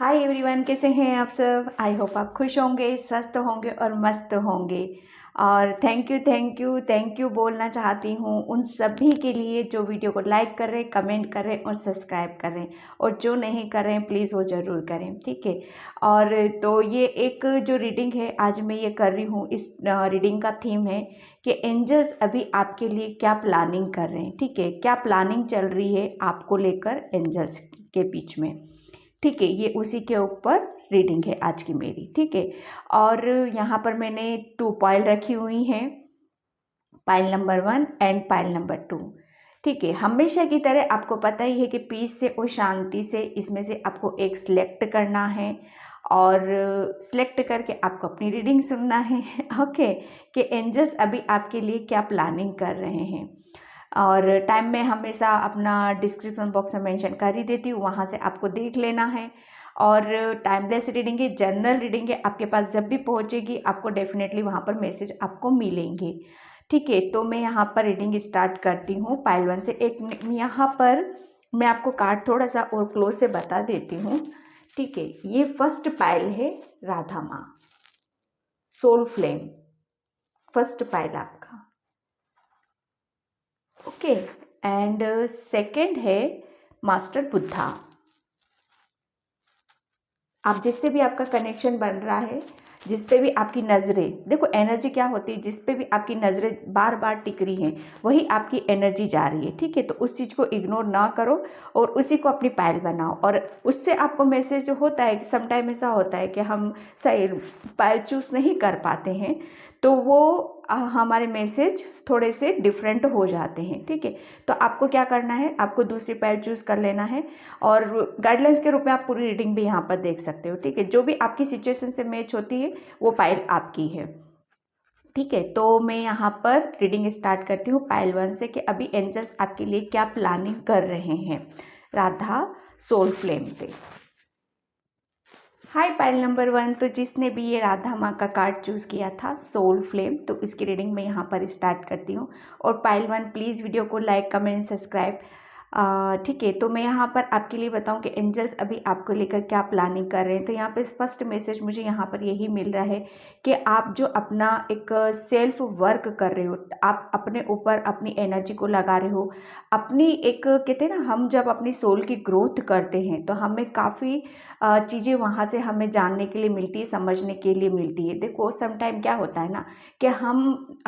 Hi everyone, कैसे हैं आप सब। आई होप आप खुश होंगे, स्वस्थ होंगे और मस्त होंगे। और थैंक यू बोलना चाहती हूँ उन सभी के लिए जो वीडियो को लाइक कर रहे हैं, कमेंट कर रहे हैं और सब्सक्राइब कर रहे हैं, और जो नहीं कर रहे हैं प्लीज़ वो ज़रूर करें, ठीक है। और तो ये एक जो रीडिंग है आज मैं ये कर रही हूँ, इस रीडिंग का थीम है कि एंजल्स अभी आपके लिए क्या प्लानिंग कर रहे हैं, ठीक है। क्या प्लानिंग चल रही है आपको लेकर एंजल्स के बीच में, ठीक है। ये उसी के ऊपर रीडिंग है आज की मेरी, ठीक है। और यहाँ पर मैंने 2 पाइल रखी हुई हैं, pile number 1 and pile number 2, ठीक है। हमेशा की तरह आपको पता ही है कि पीस से और शांति से इसमें से आपको एक सिलेक्ट करना है और सिलेक्ट करके आपको अपनी रीडिंग सुनना है ओके, कि एंजल्स अभी आपके लिए क्या प्लानिंग कर रहे हैं। और टाइम मैं हमेशा अपना डिस्क्रिप्शन बॉक्स में मेंशन कर ही देती हूँ, वहाँ से आपको देख लेना है। और टाइमलेस रीडिंग है, जनरल रीडिंग है, आपके पास जब भी पहुँचेगी आपको डेफिनेटली वहाँ पर मैसेज आपको मिलेंगे, ठीक है। तो मैं यहाँ पर रीडिंग स्टार्ट करती हूँ पाइल 1 से। एक यहाँ पर मैं आपको कार्ड थोड़ा सा और क्लोज से बता देती हूँ, ठीक है। ये फर्स्ट पाइल है राधा माँ, सोल फ्लेम, फर्स्ट पाइल आपका, ओके। एंड सेकंड है मास्टर बुद्धा। आप जिससे भी आपका कनेक्शन बन रहा है, जिस पे भी आपकी नज़रें, देखो एनर्जी क्या होती है, जिस पे भी आपकी नज़रें बार बार टिक रही हैं वही आपकी एनर्जी जा रही है, ठीक है। तो उस चीज़ को इग्नोर ना करो और उसी को अपनी पायल बनाओ, और उससे आपको मैसेज जो होता है कि समटाइम ऐसा होता है कि हम सही पायल चूज़ नहीं कर पाते हैं, तो वो हमारे मैसेज थोड़े से डिफरेंट हो जाते हैं, ठीक है। तो आपको क्या करना है, आपको दूसरी पायल चूज़ कर लेना है, और गाइडलाइंस के रूप में आप पूरी रीडिंग भी यहाँ पर देख सकते हो, ठीक है। जो भी आपकी सिचुएशन से मैच होती है वो पाइल आपकी है, ठीक है। तो मैं यहाँ पर रीडिंग स्टार्ट करती हूँ पाइल 1 से कि अभी एंजल्स आपके लिए क्या प्लानिंग कर रहे हैं, राधा सोल फ्लेम से। हाय पाइल नंबर 1, तो जिसने भी ये राधा माँ का कार्ड चूज़ किया था सोल फ्लेम, तो इसकी रीडिंग मैं यहाँ पर स्टार्ट करती हूँ। और पाइल 1 प्लीज़ वीडियो को लाइक कमेंट सब्सक्राइब, ठीक है। तो मैं यहाँ पर आपके लिए बताऊँ कि एंजल्स अभी आपको लेकर क्या प्लानिंग कर रहे हैं। तो यहाँ पे फर्स्ट मैसेज मुझे यहाँ पर यही मिल रहा है कि आप जो अपना एक सेल्फ वर्क कर रहे हो, आप अपने ऊपर अपनी एनर्जी को लगा रहे हो, अपनी एक कहते हैं ना, हम जब अपनी सोल की ग्रोथ करते हैं तो हमें काफ़ी चीज़ें वहाँ से हमें जानने के लिए मिलती है, समझने के लिए मिलती है। देखो सम टाइम क्या होता है ना कि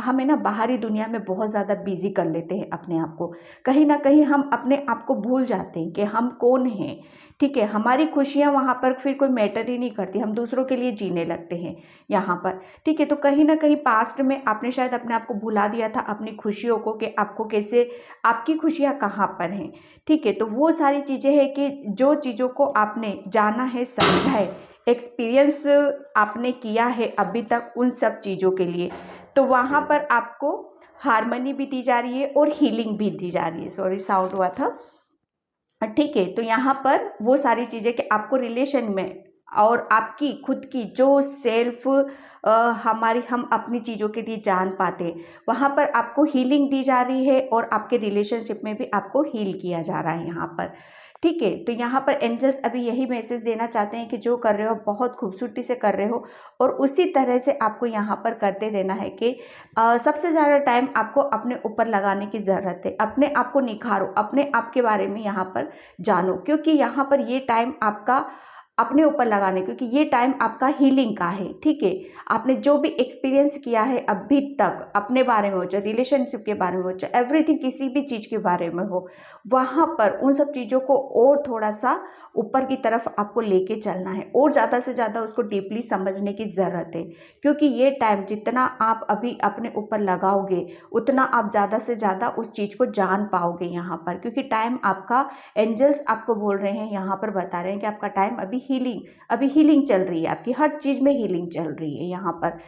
हमें ना बाहरी दुनिया में बहुत ज़्यादा बिजी कर लेते हैं अपने आप को, कहीं ना कहीं हम अपने आप को भूल जाते हैं कि हम कौन हैं, ठीक है। हमारी खुशियाँ वहाँ पर फिर कोई मैटर ही नहीं करती, हम दूसरों के लिए जीने लगते हैं यहाँ पर, ठीक है। तो कहीं ना कहीं पास्ट में आपने शायद अपने आप को भुला दिया था, अपनी खुशियों को, कि आपको कैसे, आपकी खुशियाँ कहाँ पर हैं, ठीक है। तो वो सारी चीज़ें हैं कि जो चीज़ों को आपने जाना है, समझा है, एक्सपीरियंस आपने किया है अभी तक उन सब चीज़ों के लिए, तो वहाँ पर आपको हार्मनी भी दी जा रही है और हीलिंग भी दी जा रही है। सॉरी साउंड हुआ था, ठीक है। तो यहाँ पर वो सारी चीज़ें कि आपको रिलेशन में और आपकी खुद की जो सेल्फ हमारी, हम अपनी चीज़ों के लिए जान पाते हैं, वहाँ पर आपको हीलिंग दी जा रही है, और आपके रिलेशनशिप में भी आपको हील किया जा रहा है यहाँ पर, ठीक है। तो यहाँ पर एंजल्स अभी यही मैसेज देना चाहते हैं कि जो कर रहे हो बहुत खूबसूरती से कर रहे हो, और उसी तरह से आपको यहाँ पर करते रहना है कि सबसे ज़्यादा टाइम आपको अपने ऊपर लगाने की ज़रूरत है। अपने आप को निखारो, अपने आप के बारे में यहाँ पर जानो, क्योंकि यहाँ पर ये टाइम आपका अपने ऊपर लगाने, क्योंकि ये टाइम आपका हीलिंग का है, ठीक है। आपने जो भी एक्सपीरियंस किया है अभी तक अपने बारे में हो, चाहे रिलेशनशिप के बारे में हो, चाहे एवरीथिंग, किसी भी चीज़ के बारे में हो, वहाँ पर उन सब चीज़ों को और थोड़ा सा ऊपर की तरफ आपको लेके चलना है, और ज़्यादा से ज़्यादा उसको डीपली समझने की ज़रूरत है। क्योंकि ये टाइम जितना आप अभी अपने ऊपर लगाओगे उतना आप ज़्यादा से ज़्यादा उस चीज़ को जान पाओगे यहाँ पर, क्योंकि टाइम आपका, एंजल्स आपको बोल रहे हैं, यहाँ पर बता रहे हैं कि आपका टाइम अभी हीलिंग चल रही है, आपकी हर चीज़ में हीलिंग चल रही है यहाँ पर,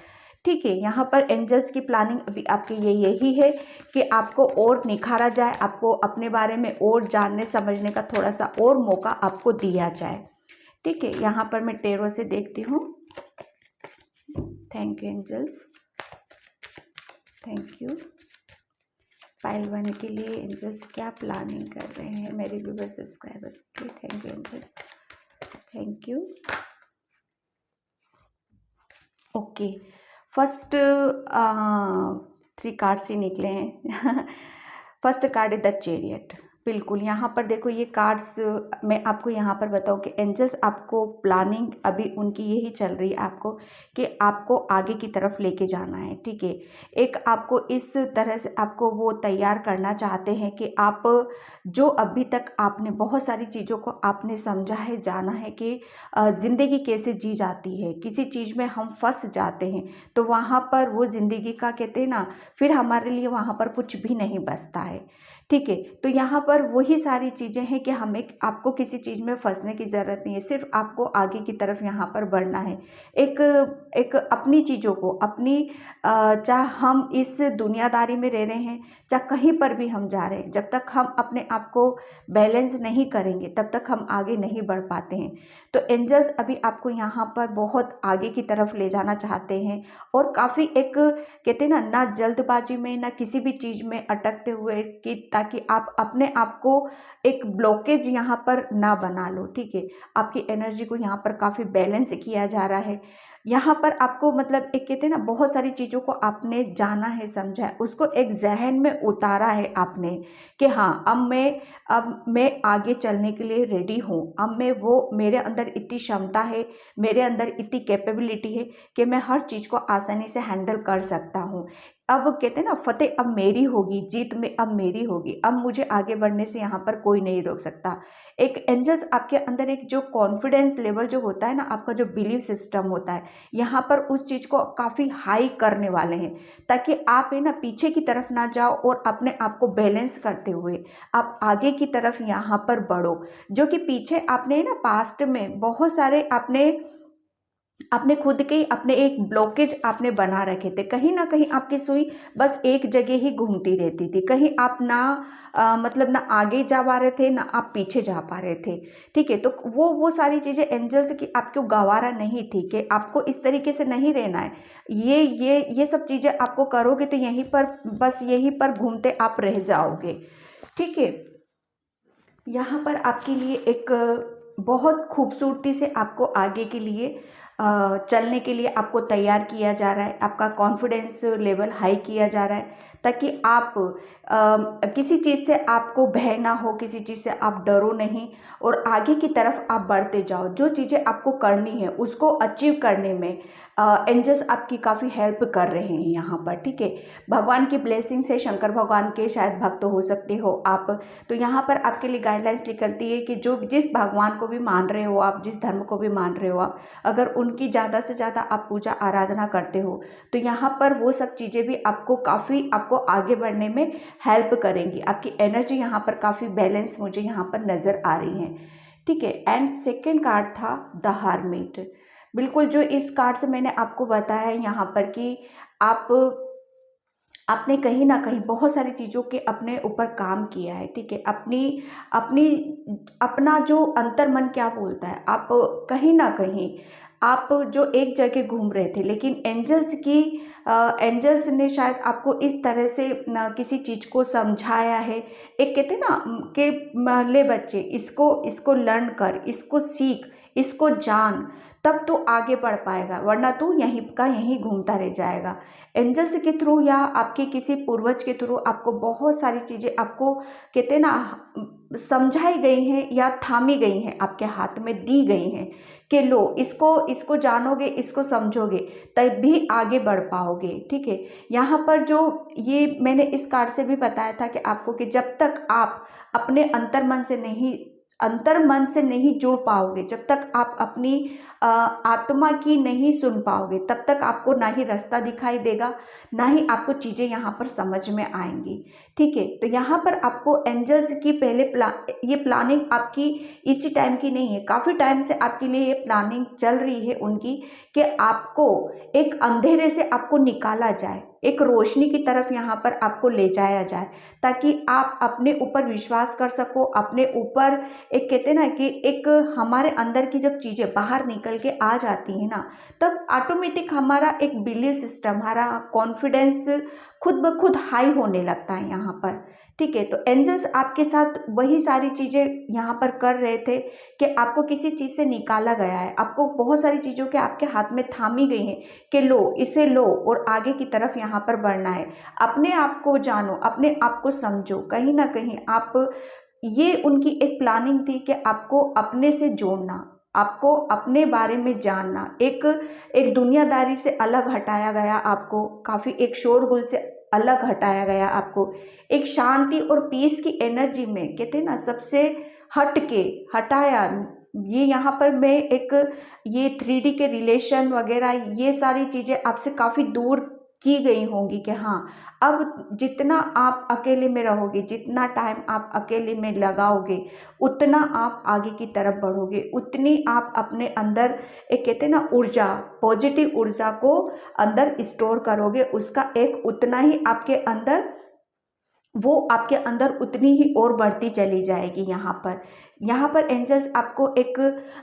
ठीक है। यहाँ पर एंजल्स की प्लानिंग अभी आपकी यही है कि आपको और निखारा जाए, आपको अपने बारे में और जानने समझने का थोड़ा सा और मौका आपको दिया जाए, ठीक है। यहाँ पर मैं टेरो से देखती हूँ। Thank you angels, thank you. Pile 1 के लिए एंजल्स क्या प्लानिंग कर रहे हैं मेरे व्यूअर्स सब्सक्राइबर्स के, thank you angels, thank you. Okay, first 3 cards ही निकले हैं। First card is the chariot. बिल्कुल, यहाँ पर देखो ये कार्ड्स, मैं आपको यहाँ पर बताऊँ कि एंजल्स आपको प्लानिंग अभी उनकी यही चल रही है आपको, कि आपको आगे की तरफ लेके जाना है, ठीक है। एक आपको इस तरह से आपको वो तैयार करना चाहते हैं कि आप जो अभी तक आपने बहुत सारी चीज़ों को आपने समझा है, जाना है कि ज़िंदगी कैसे जी जाती है, किसी चीज़ में हम फंस जाते हैं तो वहाँ पर वो ज़िंदगी का कहते हैं ना, फिर हमारे लिए वहाँ पर कुछ भी नहीं बचता है, ठीक है। तो यहाँ पर वही सारी चीज़ें हैं कि हमें आपको किसी चीज़ में फंसने की ज़रूरत नहीं है, सिर्फ आपको आगे की तरफ यहाँ पर बढ़ना है। एक एक अपनी चीज़ों को अपनी चाहे हम इस दुनियादारी में रह रहे हैं, चाहे कहीं पर भी हम जा रहे हैं, जब तक हम अपने आप को बैलेंस नहीं करेंगे तब तक हम आगे नहीं बढ़ पाते हैं। तो एंजल्स अभी आपको यहाँ पर बहुत आगे की तरफ ले जाना चाहते हैं, और काफ़ी एक कहते हैं ना जल्दबाजी में, ना किसी भी चीज़ में अटकते हुए, कि ताकि आप अपने आप को एक ब्लॉकेज यहाँ पर ना बना लो, ठीक है। आपकी एनर्जी को यहाँ पर काफ़ी बैलेंस किया जा रहा है। यहाँ पर आपको मतलब एक कहते हैं ना, बहुत सारी चीज़ों को आपने जाना है, समझा है, उसको एक जहन में उतारा है आपने, कि हाँ अब मैं आगे चलने के लिए रेडी हूँ। अब मैं वो मेरे अंदर इतनी क्षमता है, मेरे अंदर इतनी कैपेबिलिटी है कि मैं हर चीज़ को आसानी से हैंडल कर सकता हूँ। अब कहते हैं ना, फतेह अब मेरी होगी, जीत में अब मेरी होगी, अब मुझे आगे बढ़ने से यहाँ पर कोई नहीं रोक सकता। एक एंजल्स आपके अंदर एक जो कॉन्फिडेंस लेवल जो होता है ना, आपका जो बिलीव सिस्टम होता है, यहाँ पर उस चीज़ को काफ़ी हाई करने वाले हैं, ताकि आप है ना पीछे की तरफ ना जाओ, और अपने आप को बैलेंस करते हुए आप आगे की तरफ यहाँ पर बढ़ो। जो कि पीछे आपने ना पास्ट में बहुत सारे आपने खुद के ही अपने एक ब्लॉकेज आपने बना रखे थे, कहीं ना कहीं आपकी सुई बस एक जगह ही घूमती रहती थी, कहीं आप ना मतलब ना आगे जा पा रहे थे, ना आप पीछे जा पा रहे थे, ठीक है। तो वो सारी चीज़ें एंजल्स की आपको गवारा नहीं थी कि आपको इस तरीके से नहीं रहना है, ये सब चीज़ें आपको करोगे तो यहीं पर बस यहीं पर घूमते आप रह जाओगे, ठीक है। यहाँ पर आपके लिए एक बहुत खूबसूरती से आपको आगे के लिए चलने के लिए आपको तैयार किया जा रहा है, आपका कॉन्फिडेंस लेवल हाई किया जा रहा है, ताकि आप किसी चीज़ से आपको भय ना हो, किसी चीज़ से आप डरो नहीं, और आगे की तरफ आप बढ़ते जाओ। जो चीज़ें आपको करनी है उसको अचीव करने में एंजल्स आपकी काफ़ी हेल्प कर रहे हैं यहाँ पर, ठीक है। भगवान की ब्लेसिंग से, शंकर भगवान के शायद भक्त हो सकते हो आप, तो यहाँ पर आपके लिए गाइडलाइंस निकलती है कि जो जिस भगवान को भी मान रहे हो आप, जिस धर्म को भी मान रहे हो आप, अगर उनकी ज़्यादा से ज़्यादा आप पूजा आराधना करते हो तो यहाँ पर वो सब चीज़ें भी आपको काफ़ी आपको आगे बढ़ने में हेल्प करेंगी। आपकी एनर्जी यहाँ पर काफ़ी बैलेंस मुझे यहाँ पर नज़र आ रही है, ठीक है। एंड सेकेंड कार्ड था द हर्मिट। बिल्कुल, जो इस कार्ड से मैंने आपको बताया है यहाँ पर कि आपने कहीं ना कहीं बहुत सारी चीज़ों के अपने ऊपर काम किया है, ठीक है। अपनी अपनी अपना जो अंतर्मन क्या बोलता है, आप कहीं ना कहीं आप जो एक जगह घूम रहे थे, लेकिन एंजल्स ने शायद आपको इस तरह से किसी चीज़ को समझाया है। एक कहते हैं ना कि ले बच्चे, इसको इसको लर्न कर, इसको सीख, इसको जान, तब तो आगे बढ़ पाएगा, वरना तो यहीं का यहीं घूमता रह जाएगा। एंजल्स के थ्रू या आपके किसी पूर्वज के थ्रू आपको बहुत सारी चीज़ें आपको कहते हैं ना समझाई गई हैं या थामी गई हैं, आपके हाथ में दी गई हैं कि लो इसको इसको जानोगे, इसको समझोगे, तब भी आगे बढ़ पाओगे, ठीक है। यहाँ पर जो ये मैंने इस कार्ड से भी बताया था कि आपको कि जब तक आप अपने अंतर्मन से नहीं जुड़ पाओगे, जब तक आप अपनी आत्मा की नहीं सुन पाओगे, तब तक आपको ना ही रास्ता दिखाई देगा, ना ही आपको चीज़ें यहाँ पर समझ में आएंगी, ठीक है। तो यहाँ पर आपको एंजल्स की ये प्लानिंग आपकी इसी टाइम की नहीं है, काफ़ी टाइम से आपके लिए ये प्लानिंग चल रही है उनकी, कि आपको एक अंधेरे से आपको निकाला जाए, एक रोशनी की तरफ यहाँ पर आपको ले जाया जाए, ताकि आप अपने ऊपर विश्वास कर सको, अपने ऊपर एक कहते हैं ना कि एक हमारे अंदर की जब चीज़ें बाहर निकल के आ जाती हैं ना, तब ऑटोमेटिक हमारा एक बिलीफ सिस्टम, हमारा कॉन्फिडेंस खुद ब खुद हाई होने लगता है यहाँ पर। ठीक है, तो एंजल्स आपके साथ वही सारी चीज़ें यहाँ पर कर रहे थे कि आपको किसी चीज़ से निकाला गया है, आपको बहुत सारी चीज़ों के आपके हाथ में थामी गई हैं कि लो इसे लो और आगे की तरफ यहाँ पर बढ़ना है। अपने आप को जानो, अपने आप को समझो, कहीं ना कहीं आप, ये उनकी एक प्लानिंग थी कि आपको अपने से जोड़ना, आपको अपने बारे में जानना, एक एक दुनियादारी से अलग हटाया गया, आपको काफ़ी एक शोरगुल से अलग हटाया गया, आपको एक शांति और पीस की एनर्जी में कहते हैं ना सबसे हट के हटाया। ये यहाँ पर मैं एक ये 3D के रिलेशन वगैरह ये सारी चीज़ें आपसे काफ़ी दूर की गई होंगी कि हाँ, अब जितना आप अकेले में रहोगे, जितना टाइम आप अकेले में लगाओगे, उतना आप आगे की तरफ बढ़ोगे, उतनी आप अपने अंदर एक कहते हैं ना ऊर्जा, पॉजिटिव ऊर्जा को अंदर स्टोर करोगे, उसका एक उतना ही आपके अंदर, वो आपके अंदर उतनी ही और बढ़ती चली जाएगी। यहाँ पर एंजल्स आपको एक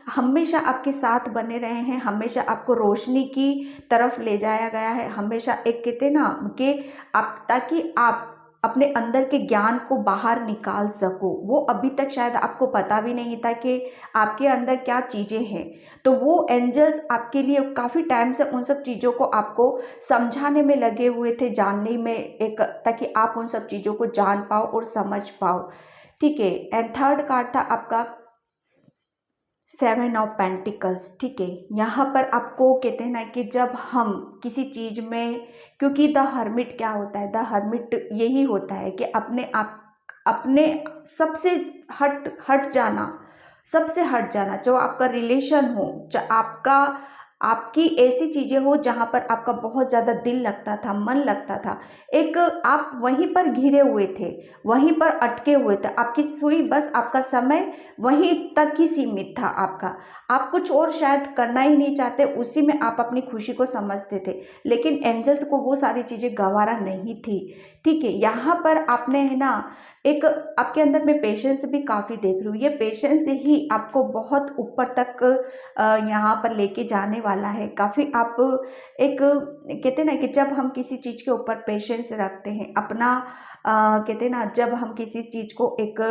हमेशा आपके साथ बने रहे हैं, हमेशा आपको रोशनी की तरफ ले जाया गया है, हमेशा एक कहते ना कि आप, ताकि आप अपने अंदर के ज्ञान को बाहर निकाल सको। वो अभी तक शायद आपको पता भी नहीं था कि आपके अंदर क्या चीज़ें हैं, तो वो एंजल्स आपके लिए काफ़ी टाइम से उन सब चीज़ों को आपको समझाने में लगे हुए थे, जानने में, एक ताकि आप उन सब चीज़ों को जान पाओ और समझ पाओ। ठीक है, एंड थर्ड कार्ड था आपका 7 ऑफ पेंटिकल्स। ठीक है, यहाँ पर आपको कहते हैं ना कि जब हम किसी चीज़ में, क्योंकि द हर्मिट क्या होता है, द हर्मिट यही होता है कि अपने आप, अपने सबसे हट हट जाना, सबसे हट जाना, जो आपका रिलेशन हो, जो आपका, आपकी ऐसी चीज़ें हो जहाँ पर आपका बहुत ज़्यादा दिल लगता था, मन लगता था, एक आप वहीं पर घिरे हुए थे, वहीं पर अटके हुए थे, आपकी सुई, बस आपका समय वहीं तक ही सीमित था आपका, आप कुछ और शायद करना ही नहीं चाहते, उसी में आप अपनी खुशी को समझते थे, लेकिन एंजल्स को वो सारी चीज़ें गवारा नहीं थी। ठीक है, यहाँ पर आपने है ना एक आपके अंदर मैं पेशेंस भी काफ़ी देख रही हूँ, ये पेशेंस ही आपको बहुत ऊपर तक यहाँ पर लेके जाने वाला है। काफ़ी आप एक कहते हैं ना कि जब हम किसी चीज़ के ऊपर पेशेंस रखते हैं, अपना कहते हैं ना, जब हम किसी चीज़ को एक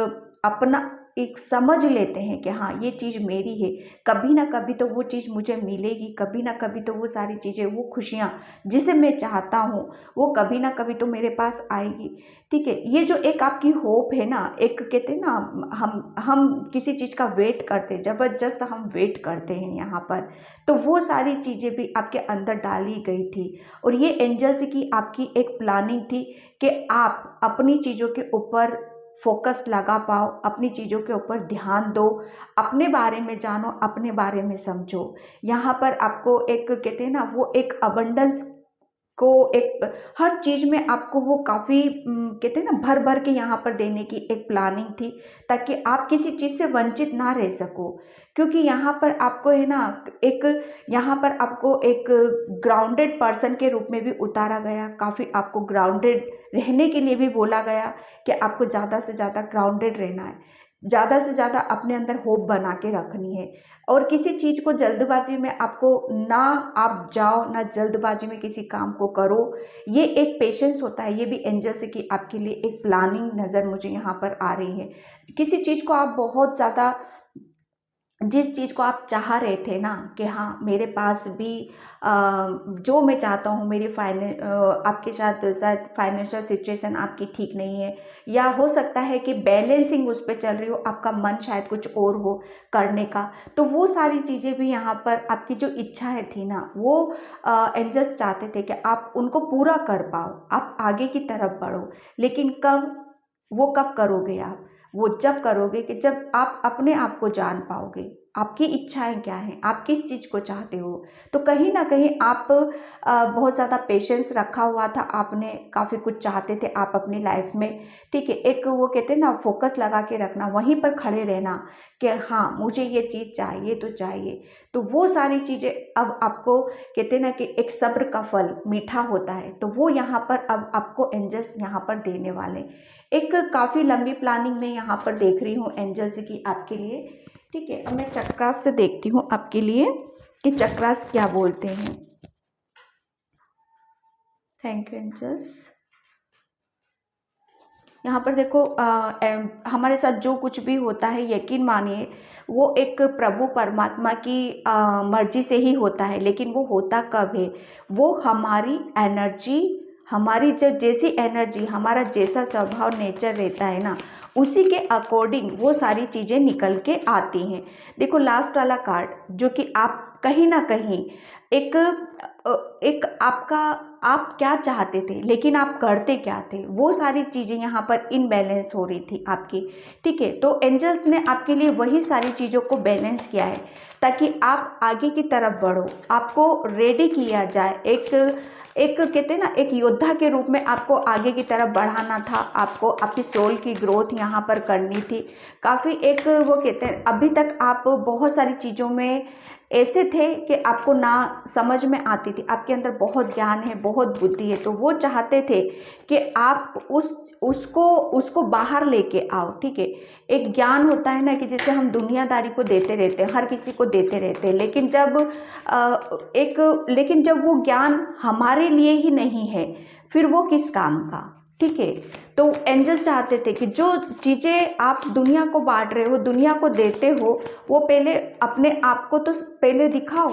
अपना एक समझ लेते हैं कि हाँ ये चीज़ मेरी है, कभी ना कभी तो वो चीज़ मुझे मिलेगी, कभी ना कभी तो वो सारी चीज़ें, वो खुशियाँ जिसे मैं चाहता हूँ, वो कभी ना कभी तो मेरे पास आएगी। ठीक है, ये जो एक आपकी होप है ना, एक कहते हैं ना, हम किसी चीज़ का वेट करते हैं, ज़बरदस्त हम वेट करते हैं यहाँ पर, तो वो सारी चीज़ें भी आपके अंदर डाली गई थी, और ये एंजल्स की आपकी एक प्लानिंग थी कि आप अपनी चीज़ों के ऊपर फोकस लगा पाओ, अपनी चीज़ों के ऊपर ध्यान दो, अपने बारे में जानो, अपने बारे में समझो। यहाँ पर आपको एक कहते हैं ना, वो एक अबंडेंस को एक हर चीज़ में आपको वो काफ़ी कहते हैं ना भर भर के यहाँ पर देने की एक प्लानिंग थी, ताकि आप किसी चीज़ से वंचित ना रह सको, क्योंकि यहाँ पर आपको है ना एक, यहाँ पर आपको एक ग्राउंडेड पर्सन के रूप में भी उतारा गया, काफ़ी आपको ग्राउंडेड रहने के लिए भी बोला गया कि आपको ज़्यादा से ज़्यादा ग्राउंडेड रहना है, ज़्यादा से ज़्यादा अपने अंदर होप बना के रखनी है, और किसी चीज़ को जल्दबाजी में आपको ना, आप जाओ ना जल्दबाजी में किसी काम को करो, ये एक पेशेंस होता है, ये भी एंजल से कि आपके लिए एक प्लानिंग नज़र मुझे यहाँ पर आ रही है। किसी चीज़ को आप बहुत ज़्यादा, जिस चीज़ को आप चाह रहे थे ना कि हाँ मेरे पास भी जो मैं चाहता हूँ, मेरी आपके साथ शायद फाइनेंशियल सिचुएशन आपकी ठीक नहीं है, या हो सकता है कि बैलेंसिंग उस पर चल रही हो, आपका मन शायद कुछ और हो करने का, तो वो सारी चीज़ें भी यहाँ पर आपकी जो इच्छाएं थी ना, वो एंजल्स चाहते थे कि आप उनको पूरा कर पाओ, आप आगे की तरफ बढ़ो, लेकिन कब, वो कब करोगे आप, वो जब करोगे कि जब आप अपने आप को जान पाओगे, आपकी इच्छाएं क्या हैं, आप किस चीज़ को चाहते हो। तो कहीं ना कहीं आप बहुत ज़्यादा पेशेंस रखा हुआ था, आपने काफ़ी कुछ चाहते थे आप अपनी लाइफ में, ठीक है। एक वो कहते हैं ना, फोकस लगा के रखना, वहीं पर खड़े रहना कि हाँ मुझे ये चीज़ चाहिए तो चाहिए। तो वो सारी चीज़ें अब आपको कहते हैं ना कि एक सब्र का फल मीठा होता है, तो वो यहाँ पर अब आपको एंजल्स यहाँ पर देने वाले। एक काफ़ी लंबी प्लानिंग में यहाँ पर देख रही हूँ एंजल्स की आपके लिए, ठीक है। अब मैं चक्रास से देखती हूँ आपके लिए कि चक्रास क्या बोलते हैं। Thank you angels. यहाँ पर देखो हमारे साथ जो कुछ भी होता है, यकीन मानिए वो एक प्रभु परमात्मा की मर्जी से ही होता है। लेकिन वो होता कब है, वो हमारी एनर्जी, हमारी जो जैसी एनर्जी, हमारा जैसा स्वभाव नेचर रहता है ना, उसी के अकॉर्डिंग वो सारी चीज़ें निकल के आती हैं। देखो लास्ट वाला कार्ड जो कि आप कहीं ना कहीं एक एक आपका, आप क्या चाहते थे लेकिन आप करते क्या थे, वो सारी चीज़ें यहाँ पर इनबैलेंस हो रही थी आपकी, ठीक है। तो एंजल्स ने आपके लिए वही सारी चीज़ों को बैलेंस किया है ताकि आप आगे की तरफ बढ़ो, आपको रेडी किया जाए। एक कहते हैं ना, एक योद्धा के रूप में आपको आगे की तरफ बढ़ाना था, आपको आपकी सोल की ग्रोथ यहाँ पर करनी थी। काफ़ी एक वो कहते हैं, अभी तक आप बहुत सारी चीज़ों में ऐसे थे कि आपको ना समझ में आती थी, आपके अंदर बहुत ज्ञान है, बहुत बुद्धि है, तो वो चाहते थे कि आप उसको बाहर लेके आओ, ठीक है। एक ज्ञान होता है ना कि जैसे हम दुनियादारी को देते रहते हैं, हर किसी को देते रहते हैं, लेकिन जब वो ज्ञान हमारे लिए ही नहीं है, फिर वो किस काम का, ठीक है। तो एंजल्स चाहते थे कि जो चीज़ें आप दुनिया को बांट रहे हो, दुनिया को देते हो, वो पहले अपने आप को तो पहले दिखाओ।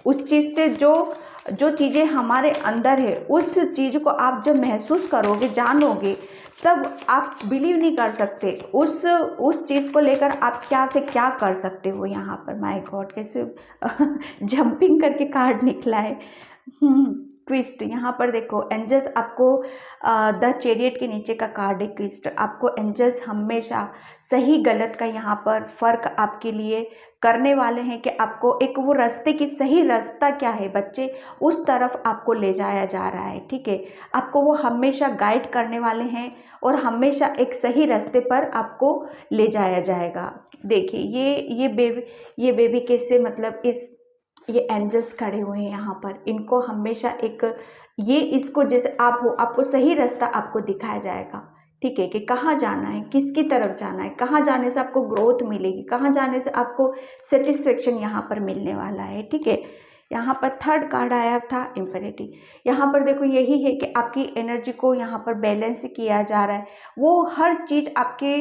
उस चीज़ से जो चीज़ें हमारे अंदर है, उस चीज़ को आप जब महसूस करोगे, जानोगे, तब आप बिलीव नहीं कर सकते उस चीज़ को लेकर आप क्या से क्या कर सकते हो। यहाँ पर माय गॉड कैसे जंपिंग करके कार्ड निकला है। ट्विस्ट, यहाँ पर देखो एंजल्स आपको द चैरियट के नीचे का कार्ड है ट्विस्ट। आपको एंजल्स हमेशा सही गलत का यहाँ पर फर्क आपके लिए करने वाले हैं कि आपको एक वो रास्ते की, सही रास्ता क्या है बच्चे, उस तरफ आपको ले जाया जा रहा है, ठीक है। आपको वो हमेशा गाइड करने वाले हैं और हमेशा एक सही रास्ते पर आपको ले जाया जाएगा। देखिए ये बेबी कैसे, मतलब ये एंजल्स खड़े हुए हैं यहाँ पर, इनको हमेशा इसको जैसे आप हो, आपको सही रास्ता आपको दिखाया जाएगा, ठीक है, कि कहाँ जाना है, किसकी तरफ जाना है, कहाँ जाने से आपको ग्रोथ मिलेगी, कहाँ जाने से आपको सेटिस्फेक्शन यहाँ पर मिलने वाला है, ठीक है। यहाँ पर थर्ड कार्ड आया था इम्पेरेटिव। यहाँ पर देखो यही है कि आपकी एनर्जी को यहाँ पर बैलेंस किया जा रहा है, वो हर चीज़ आपके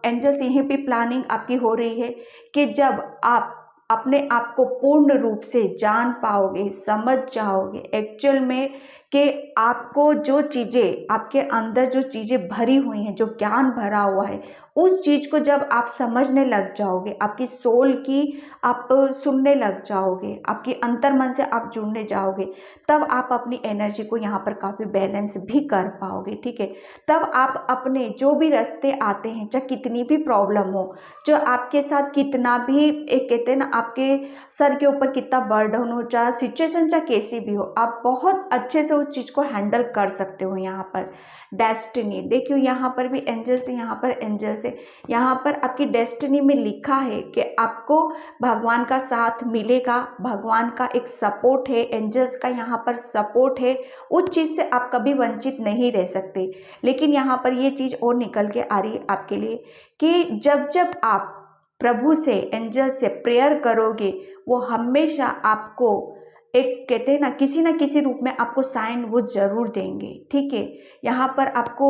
एंजल्स यहीं पे प्लानिंग आपकी हो रही है कि जब आप अपने आप को पूर्ण रूप से जान पाओगे, समझ जाओगे एक्चुअल में कि आपको जो चीज़ें, आपके अंदर जो चीज़ें भरी हुई हैं, जो ज्ञान भरा हुआ है, उस चीज़ को जब आप समझने लग जाओगे, आपकी सोल की आप सुनने लग जाओगे, आपकी अंतर्मन से आप जुड़ने जाओगे, तब आप अपनी एनर्जी को यहाँ पर काफ़ी बैलेंस भी कर पाओगे, ठीक है। तब आप अपने जो भी रास्ते आते हैं, चाहे कितनी भी प्रॉब्लम हो, जो आपके साथ कितना भी एक कहते हैं ना, आपके सर के ऊपर कितना बर्डन हो, चाहे सिचुएशन चाहे कैसी भी हो, आप बहुत अच्छे से उस चीज़ को हैंडल कर सकते हो। यहाँ पर डेस्टिनी देखियो, यहाँ पर भी एंजल्स है, यहाँ पर एंजल्स है, यहाँ पर आपकी डेस्टिनी में लिखा है कि आपको भगवान का साथ मिलेगा, भगवान का एक सपोर्ट है, एंजल्स का यहाँ पर सपोर्ट है, उस चीज़ से आप कभी वंचित नहीं रह सकते। लेकिन यहाँ पर ये चीज़ और निकल के आ रही है आपके लिए कि जब जब आप प्रभु से, एंजल से प्रेयर करोगे, वो हमेशा आपको एक कहते हैं ना किसी रूप में आपको साइन वो जरूर देंगे, ठीक है। यहाँ पर आपको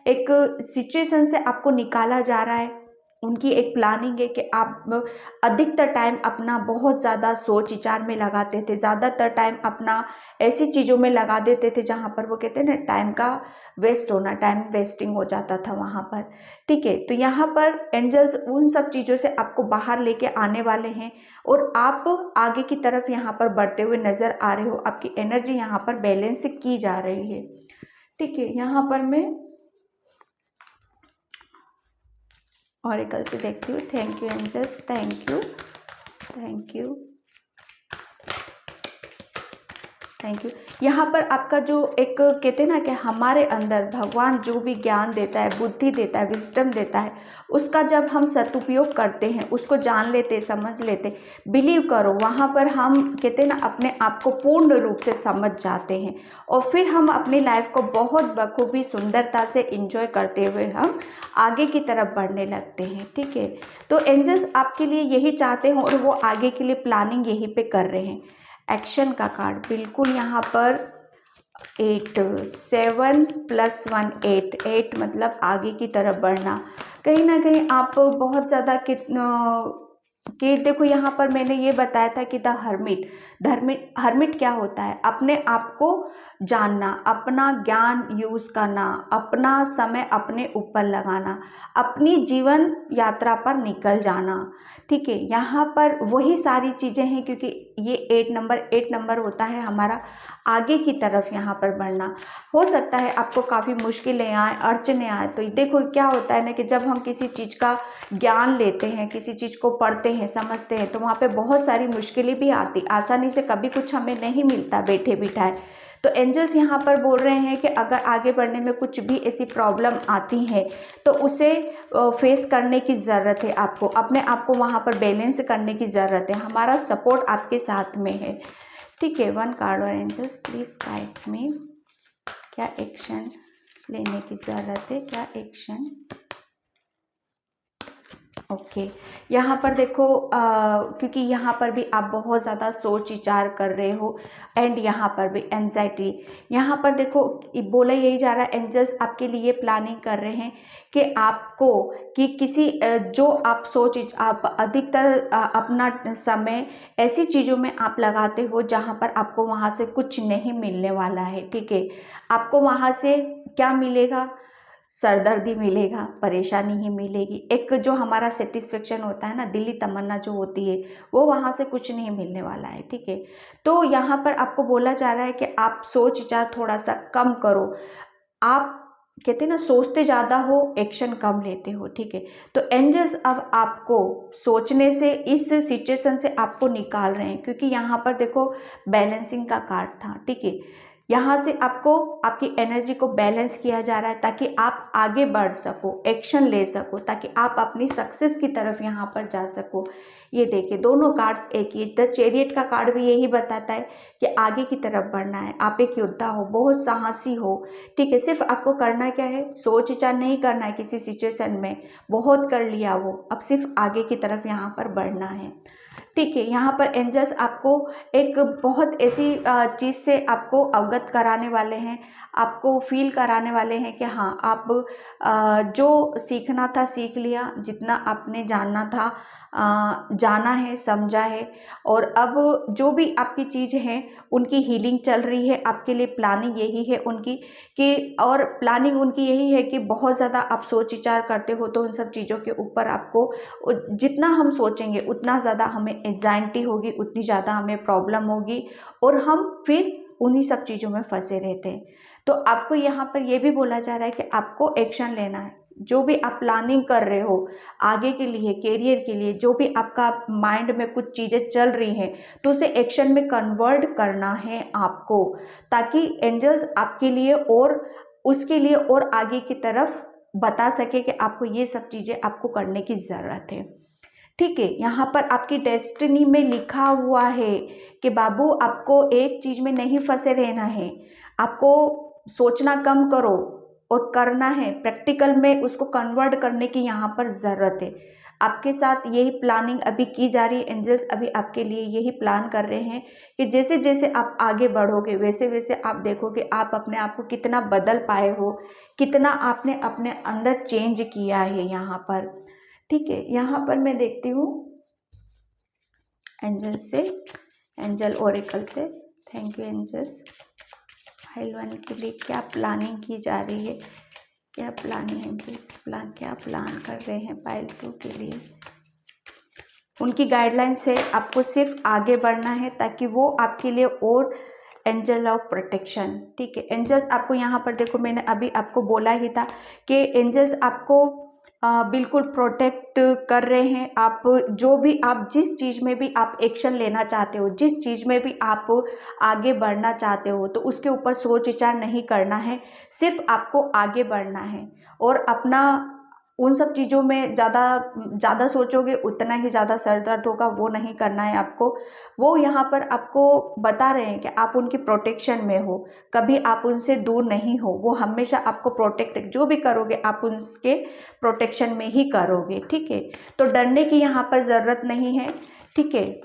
एक सिचुएशन से आपको निकाला जा रहा है, उनकी एक प्लानिंग है कि आप अधिकतर टाइम अपना बहुत ज़्यादा सोच विचार में लगाते थे, ज़्यादातर टाइम अपना ऐसी चीज़ों में लगा देते थे जहाँ पर वो कहते हैं ना टाइम का वेस्ट होना, टाइम वेस्टिंग हो जाता था वहाँ पर, ठीक है। तो यहाँ पर एंजल्स उन सब चीज़ों से आपको बाहर लेके आने वाले हैं और आप आगे की तरफ यहाँ पर बढ़ते हुए नज़र आ रहे हो, आपकी एनर्जी यहाँ पर बैलेंस की जा रही है, ठीक है। यहाँ पर मैं ऑरिकल से देखती हूँ। Thank you angels, thank you, thank you, thank you. यहाँ पर आपका जो एक कहते हैं ना कि हमारे अंदर भगवान जो भी ज्ञान देता है, बुद्धि देता है, विजडम देता है, उसका जब हम सदुपयोग करते हैं, उसको जान लेते, समझ लेते, बिलीव करो वहाँ पर हम कहते हैं ना अपने आप को पूर्ण रूप से समझ जाते हैं और फिर हम अपनी लाइफ को बहुत बखूबी सुंदरता से इंजॉय करते हुए हम आगे की तरफ बढ़ने लगते हैं। ठीक है, तो एंजल्स आपके लिए यही चाहते हैं और वो आगे के लिए प्लानिंग यहीं पे कर रहे हैं। एक्शन का कार्ड बिल्कुल यहाँ पर 8, 7 + 1 8, 8 मतलब आगे की तरफ बढ़ना। कहीं ना कहीं आप बहुत ज़्यादा कि देखो यहाँ पर मैंने ये बताया था कि द हर्मिट क्या होता है, अपने आप को जानना, अपना ज्ञान यूज़ करना, अपना समय अपने ऊपर लगाना, अपनी जीवन यात्रा पर निकल जाना। ठीक है, यहाँ पर वही सारी चीज़ें हैं क्योंकि ये 8 नंबर होता है हमारा आगे की तरफ यहाँ पर बढ़ना। हो सकता है आपको काफ़ी मुश्किलें आए, अड़चने आए, तो देखो क्या होता है ना कि जब हम किसी चीज़ का ज्ञान लेते हैं, किसी चीज़ को पढ़ते हैं, समझते हैं, तो वहाँ पे बहुत सारी मुश्किलें भी आती, आसानी से कभी कुछ हमें नहीं मिलता बैठे बिठाए। तो एंजल्स यहाँ पर बोल रहे हैं कि अगर आगे बढ़ने में कुछ भी ऐसी प्रॉब्लम आती है तो उसे फेस करने की ज़रूरत है, आपको अपने आप को वहाँ पर बैलेंस करने की ज़रूरत है, हमारा सपोर्ट आपके साथ में है। ठीक है, 1 कार्ड और एंजल्स प्लीज़ गाइड मी, क्या एक्शन लेने की ज़रूरत है, क्या एक्शन। ओके, यहाँ पर देखो क्योंकि यहाँ पर भी आप बहुत ज़्यादा सोच विचार कर रहे हो एंड यहाँ पर भी एंजाइटी, यहाँ पर देखो बोला यही जा रहा है एंजल्स आपके लिए प्लानिंग कर रहे हैं कि आपको कि किसी जो आप आप अधिकतर अपना समय ऐसी चीज़ों में आप लगाते हो जहाँ पर आपको वहाँ से कुछ नहीं मिलने वाला है। ठीक है, आपको वहाँ से क्या मिलेगा, सरदर्दी मिलेगा, परेशानी ही मिलेगी। एक जो हमारा सेटिस्फेक्शन होता है ना, दिली तमन्ना जो होती है, वो वहाँ से कुछ नहीं मिलने वाला है। ठीक है, तो यहाँ पर आपको बोला जा रहा है कि आप सोच विचार थोड़ा सा कम करो। आप कहते हैं ना सोचते ज़्यादा हो, एक्शन कम लेते हो। ठीक है, तो एंजल्स अब आपको सोचने से, इस सिचुएशन से आपको निकाल रहे हैं क्योंकि यहाँ पर देखो बैलेंसिंग का कार्ड था। ठीक है, यहाँ से आपको आपकी एनर्जी को बैलेंस किया जा रहा है ताकि आप आगे बढ़ सको, एक्शन ले सको, ताकि आप अपनी सक्सेस की तरफ यहाँ पर जा सको। ये देखिए दोनों कार्ड्स एक ही, द चैरियट का कार्ड भी यही बताता है कि आगे की तरफ बढ़ना है, आप एक योद्धा हो, बहुत साहसी हो। ठीक है, सिर्फ आपको करना क्या है, सोच विचार नहीं करना है किसी सिचुएशन में, बहुत कर लिया वो, अब सिर्फ आगे की तरफ यहाँ पर बढ़ना है। ठीक है, यहाँ पर एंजल्स आपको एक बहुत ऐसी चीज़ से आपको अवगत कराने वाले हैं, आपको फील कराने वाले हैं कि हाँ आप जो सीखना था सीख लिया, जितना आपने जानना था जाना है, समझा है, और अब जो भी आपकी चीज़ हैं उनकी हीलिंग चल रही है। आपके लिए प्लानिंग यही है उनकी कि, और प्लानिंग उनकी यही है कि बहुत ज़्यादा आप सोच विचार करते हो तो उन सब चीज़ों के ऊपर आपको जितना हम सोचेंगे उतना ज़्यादा हमें एंजाइटी होगी, उतनी ज़्यादा हमें प्रॉब्लम होगी और हम फिर उन्हीं सब चीज़ों में फंसे रहते हैं। तो आपको यहाँ पर यह भी बोला जा रहा है कि आपको एक्शन लेना है, जो भी आप प्लानिंग कर रहे हो आगे के लिए, कैरियर के लिए, जो भी आपका माइंड में कुछ चीज़ें चल रही हैं तो उसे एक्शन में कन्वर्ट करना है आपको, ताकि एंजल्स आपके लिए और उसके लिए और आगे की तरफ बता सके कि आपको ये सब चीज़ें आपको करने की ज़रूरत है। ठीक है, यहाँ पर आपकी डेस्टिनी में लिखा हुआ है कि बाबू आपको एक चीज़ में नहीं फंसे रहना है, आपको सोचना कम करो और करना है, प्रैक्टिकल में उसको कन्वर्ट करने की यहाँ पर ज़रूरत है। आपके साथ यही प्लानिंग अभी की जा रही है, एंजल्स अभी आपके लिए यही प्लान कर रहे हैं कि जैसे जैसे आप आगे बढ़ोगे वैसे वैसे आप देखोगे आप अपने आप को कितना बदल पाए हो, कितना आपने अपने अंदर चेंज किया है यहाँ पर। ठीक है, यहाँ पर मैं देखती हूँ एंजल से, एंजल ओरेकल से, थैंक यू एंजल्स। फाइल 1 के लिए क्या प्लानिंग की जा रही है, क्या प्लानिंग एंजल्स क्या प्लान कर रहे हैं फाइल 2 के लिए। उनकी गाइडलाइन से आपको सिर्फ आगे बढ़ना है ताकि वो आपके लिए और एंजल ऑफ प्रोटेक्शन। ठीक है, एंजल्स आपको यहाँ पर देखो मैंने अभी आपको बोला ही था कि एंजल्स आपको बिल्कुल प्रोटेक्ट कर रहे हैं। आप जो भी, आप जिस चीज़ में भी आप एक्शन लेना चाहते हो, जिस चीज़ में भी आप आगे बढ़ना चाहते हो, तो उसके ऊपर सोच विचार नहीं करना है, सिर्फ आपको आगे बढ़ना है। और अपना उन सब चीज़ों में ज़्यादा सोचोगे उतना ही ज़्यादा सर दर्द होगा, वो नहीं करना है आपको। वो यहाँ पर आपको बता रहे हैं कि आप उनकी प्रोटेक्शन में हो, कभी आप उनसे दूर नहीं हो। वो हमेशा आपको प्रोटेक्ट, जो भी करोगे आप उनके प्रोटेक्शन में ही करोगे, ठीक है। तो डरने की यहाँ पर ज़रूरत नहीं है, ठीक है।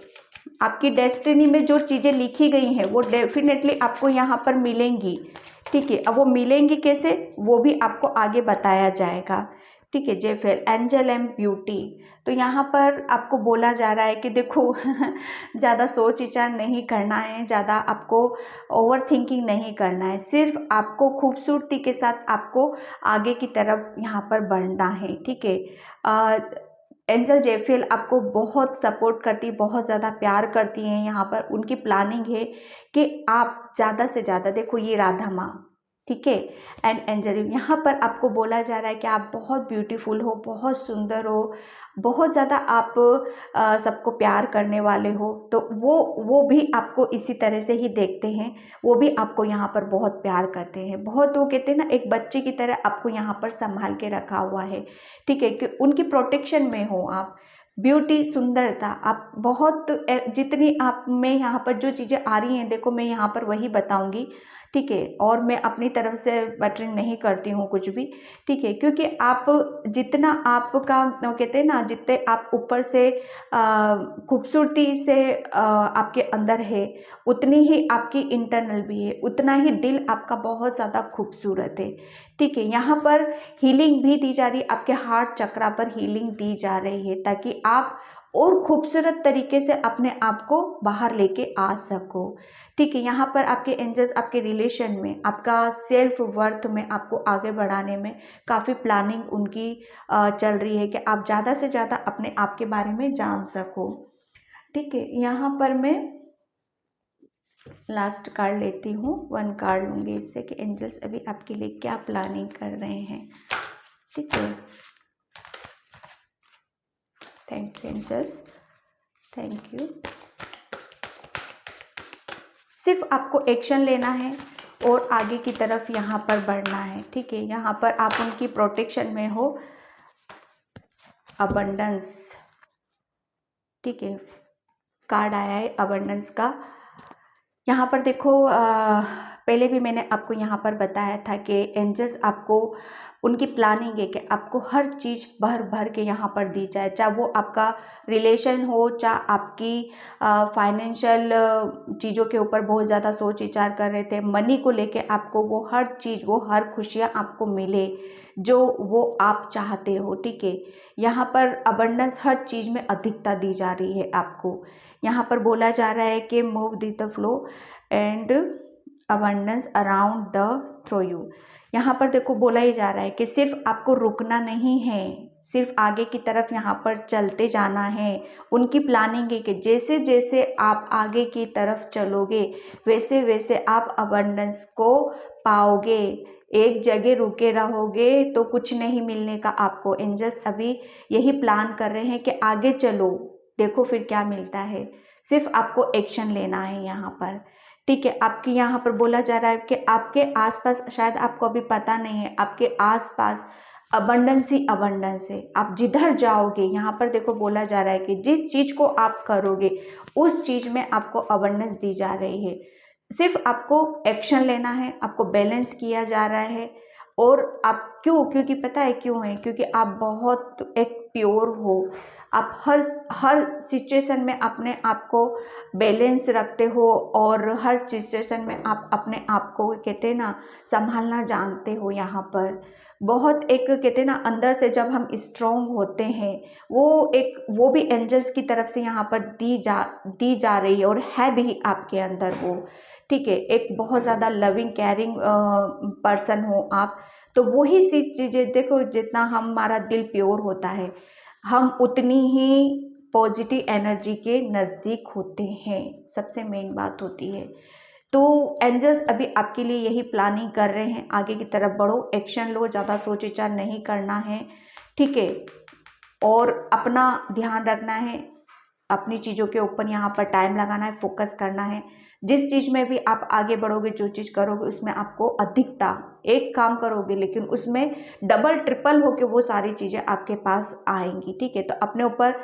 आपकी डेस्टिनी में जो चीज़ें लिखी गई हैं वो डेफिनेटली आपको यहाँ पर मिलेंगी, ठीक है। अब वो मिलेंगी कैसे, वो भी आपको आगे बताया जाएगा, ठीक है। जेफेल एंजल एंड ब्यूटी, तो यहाँ पर आपको बोला जा रहा है कि देखो ज़्यादा सोच विचार नहीं करना है, ज़्यादा आपको ओवर थिंकिंग नहीं करना है, सिर्फ आपको खूबसूरती के साथ आपको आगे की तरफ यहाँ पर बढ़ना है, ठीक है। एंजल जेफियल आपको बहुत सपोर्ट करती, बहुत ज़्यादा प्यार करती हैं। यहाँ पर उनकी प्लानिंग है कि आप ज़्यादा से ज़्यादा, देखो ये राधा माँ, ठीक है, एंड एंजल, यहाँ पर आपको बोला जा रहा है कि आप बहुत ब्यूटीफुल हो, बहुत सुंदर हो, बहुत ज़्यादा आप सबको प्यार करने वाले हो। तो वो भी आपको इसी तरह से ही देखते हैं, वो भी आपको यहाँ पर बहुत प्यार करते हैं, बहुत, वो कहते हैं ना, एक बच्चे की तरह आपको यहाँ पर संभाल के रखा हुआ है, ठीक है, कि उनकी प्रोटेक्शन में हो आप। ब्यूटी, सुंदरता, आप बहुत, जितनी आप में यहाँ पर जो चीज़ें आ रही हैं, देखो मैं यहाँ पर वही बताऊंगी, ठीक है। और मैं अपनी तरफ से बटरिंग नहीं करती हूँ कुछ भी, ठीक है, क्योंकि आप जितना आपका, वो कहते हैं ना, जितने आप ऊपर से खूबसूरती से आपके अंदर है, उतनी ही आपकी इंटरनल भी है, उतना ही दिल आपका बहुत ज़्यादा खूबसूरत है, ठीक है। यहाँ पर हीलिंग भी दी जा रही है, आपके हार्ट चक्रा पर हीलिंग दी जा रही है, ताकि आप और खूबसूरत तरीके से अपने आप को बाहर लेके आ सको, ठीक है। यहाँ पर आपके एंजल्स आपके रिलेशन में, आपका सेल्फ वर्थ में, आपको आगे बढ़ाने में काफ़ी प्लानिंग उनकी चल रही है कि आप ज़्यादा से ज़्यादा अपने आप के बारे में जान सको, ठीक है। यहाँ पर मैं लास्ट कार्ड लेती हूँ, 1 कार्ड लूँगी इससे कि एंजल्स अभी आपके लिए क्या प्लानिंग कर रहे हैं, ठीक है। Thank you angels, thank you. सिर्फ आपको एक्शन लेना है और आगे की तरफ यहाँ पर बढ़ना है, ठीक है। यहाँ पर आप उनकी प्रोटेक्शन में हो, अबंडेंस, ठीक है, कार्ड आया है अबंडेंस का। यहाँ पर देखो, पहले भी मैंने आपको यहाँ पर बताया था कि एंजल्स आपको, उनकी प्लानिंग है कि आपको हर चीज़ भर भर के यहाँ पर दी जाए, चाहे वो आपका रिलेशन हो, चाहे आपकी फाइनेंशियल चीज़ों के ऊपर बहुत ज़्यादा सोच विचार कर रहे थे, मनी को लेके आपको वो हर चीज़, वो हर खुशियाँ आपको मिले जो वो आप चाहते हो, ठीक है। यहाँ पर अबंडेंस हर चीज़ में अधिकता दी जा रही है आपको। यहाँ पर बोला जा रहा है कि move the flow and abundance around the through you. यहाँ पर देखो बोला ही जा रहा है कि सिर्फ आपको रुकना नहीं है, सिर्फ आगे की तरफ यहाँ पर चलते जाना है। उनकी प्लानिंग है कि जैसे जैसे आप आगे की तरफ चलोगे, वैसे वैसे आप अबंडेंस को पाओगे। एक जगह रुके रहोगे तो कुछ नहीं मिलने का आपको। एंजल्स अभी यही प्लान कर रहे हैं कि आगे चलो, देखो फिर क्या मिलता है। सिर्फ आपको एक्शन लेना है यहाँ पर, ठीक है। आपकी यहाँ पर बोला जा रहा है कि आपके आसपास, शायद आपको अभी पता नहीं है, आपके आसपास अबंडेंस ही अबंडेंस है। आप जिधर जाओगे, यहाँ पर देखो बोला जा रहा है कि जिस चीज़ को आप करोगे उस चीज़ में आपको अबंडेंस दी जा रही है। सिर्फ आपको एक्शन लेना है, आपको बैलेंस किया जा रहा है। और आप क्यों, क्योंकि पता है क्यों है, क्योंकि आप बहुत एक प्योर हो। आप हर सिचुएशन में अपने आप को बैलेंस रखते हो और हर सिचुएशन में आप अपने आप को, कहते हैं ना, संभालना जानते हो। यहाँ पर बहुत एक, कहते हैं ना, अंदर से जब हम स्ट्रॉन्ग होते हैं, वो भी एंजल्स की तरफ से यहाँ पर दी जा रही है और है भी आपके अंदर वो, ठीक है। एक बहुत ज़्यादा लविंग केयरिंग पर्सन हो आप, तो वही सी चीज़ें देखो, जितना हमारा दिल प्योर होता है, हम उतनी ही पॉजिटिव एनर्जी के नज़दीक होते हैं। सबसे मेन बात होती है। तो एंजल्स अभी आपके लिए यही प्लानिंग कर रहे हैं, आगे की तरफ बढ़ो, एक्शन लो, ज़्यादा सोच विचार नहीं करना है, ठीक है। और अपना ध्यान रखना है, अपनी चीज़ों के ऊपर यहाँ पर टाइम लगाना है, फोकस करना है। जिस चीज़ में भी आप आगे बढ़ोगे, जो चीज़ करोगे उसमें आपको अधिकता, एक काम करोगे लेकिन उसमें डबल ट्रिपल होके वो सारी चीज़ें आपके पास आएंगी। ठीक है, तो अपने ऊपर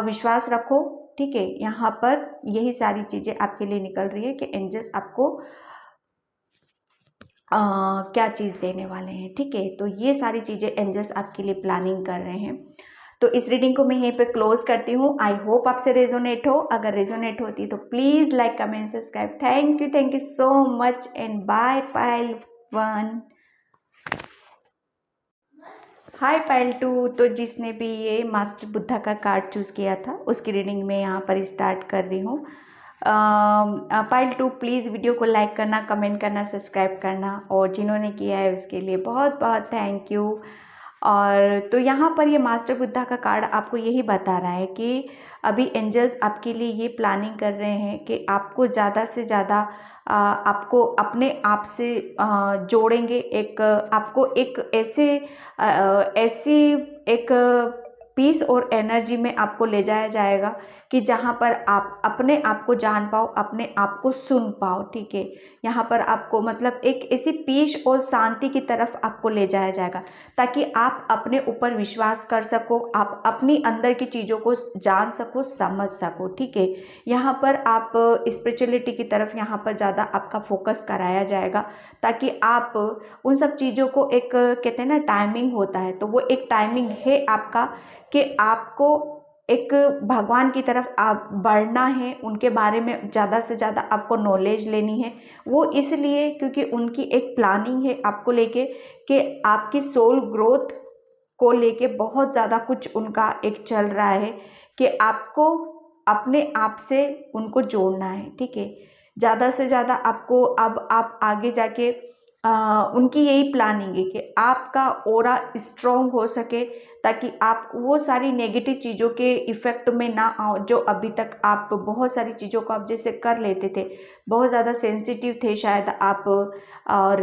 विश्वास रखो। ठीक है, यहाँ पर यही सारी चीज़ें आपके लिए निकल रही है कि एंजल्स आपको क्या चीज़ देने वाले हैं। ठीक है, तो ये सारी चीज़ें एंजल्स आपके लिए प्लानिंग कर रहे हैं। तो इस रीडिंग को मैं यहीं पे क्लोज करती हूँ। आई होप आपसे रेजोनेट हो। अगर रेजोनेट होती है तो please like comment subscribe. Thank you so much and bye pile 1। Hi pile 2। तो जिसने भी ये मास्टर बुद्धा का कार्ड चूज़ किया था उसकी रीडिंग में यहाँ पर स्टार्ट कर रही हूँ। पाइल 2 प्लीज़ वीडियो को लाइक करना, कमेंट करना, सब्सक्राइब करना, और जिन्होंने किया है उसके लिए बहुत बहुत थैंक यू। और तो यहाँ पर ये मास्टर बुद्धा का कार्ड आपको यही बता रहा है कि अभी एंजल्स आपके लिए ये प्लानिंग कर रहे हैं कि आपको ज़्यादा से ज़्यादा आपको अपने आप से जोड़ेंगे। एक आपको एक ऐसी एक पीस और एनर्जी में आपको ले जाया जाएगा कि जहाँ पर आप अपने आप को जान पाओ, अपने आप को सुन पाओ। ठीक है, यहाँ पर आपको मतलब एक ऐसी पीस और शांति की तरफ आपको ले जाया जाएगा ताकि आप अपने ऊपर विश्वास कर सको, आप अपनी अंदर की चीज़ों को जान सको, समझ सको। ठीक है, यहाँ पर आप स्पिरिचुअलिटी की तरफ यहाँ पर ज़्यादा आपका फोकस कराया जाएगा ताकि आप उन सब चीज़ों को, एक कहते हैं ना टाइमिंग होता है, तो वो एक टाइमिंग है आपका कि आपको एक भगवान की तरफ आप बढ़ना है, उनके बारे में ज़्यादा से ज़्यादा आपको नॉलेज लेनी है। वो इसलिए क्योंकि उनकी एक प्लानिंग है आपको लेके कि आपकी सोल ग्रोथ को लेके बहुत ज़्यादा कुछ उनका एक चल रहा है कि आपको अपने आप से उनको जोड़ना है। ठीक है, ज़्यादा से ज़्यादा आपको अब आप आगे जाके उनकी यही प्लानिंग है कि आपका ऑरा स्ट्रॉन्ग हो सके ताकि आप वो सारी नेगेटिव चीज़ों के इफ़ेक्ट में ना आओ जो अभी तक आप बहुत सारी चीज़ों को आप जैसे कर लेते थे, बहुत ज़्यादा सेंसिटिव थे शायद आप, और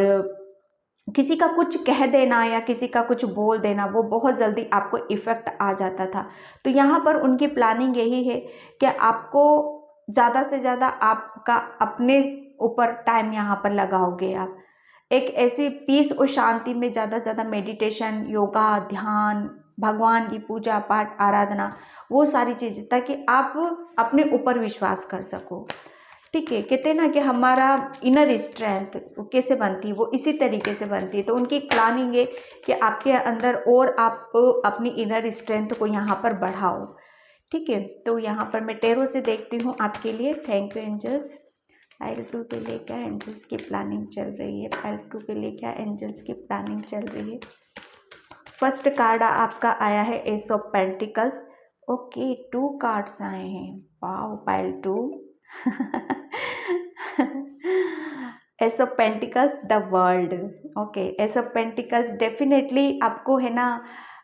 किसी का कुछ कह देना या किसी का कुछ बोल देना वो बहुत जल्दी आपको इफ़ेक्ट आ जाता था। तो यहाँ पर उनकी प्लानिंग यही है कि आपको ज़्यादा से ज़्यादा आपका अपने ऊपर टाइम यहाँ पर लगाओगे आप, एक ऐसी पीस और शांति में ज़्यादा से ज़्यादा मेडिटेशन, योगा, ध्यान, भगवान की पूजा पाठ, आराधना, वो सारी चीज़ें ताकि आप अपने ऊपर विश्वास कर सको। ठीक है, कहते हैं ना कि हमारा इनर स्ट्रेंथ कैसे बनती है, वो इसी तरीके से बनती है। तो उनकी प्लानिंग है कि आपके अंदर और आप अपनी इनर स्ट्रेंथ को यहाँ पर बढ़ाओ। ठीक है, तो यहाँ पर मैं टेरो से देखती हूँ आपके लिए। Thank you angels. पाइल 2 के लिए क्या एंजल्स की प्लानिंग चल रही है, पाइल 2 के लिए क्या एंजल्स की प्लानिंग चल रही है। फर्स्ट कार्ड आपका आया है S of pentacles. Okay, 2 cards आए हैं। Wow pile 2। S of pentacles, the world. Okay, S of pentacles definitely आपको है ना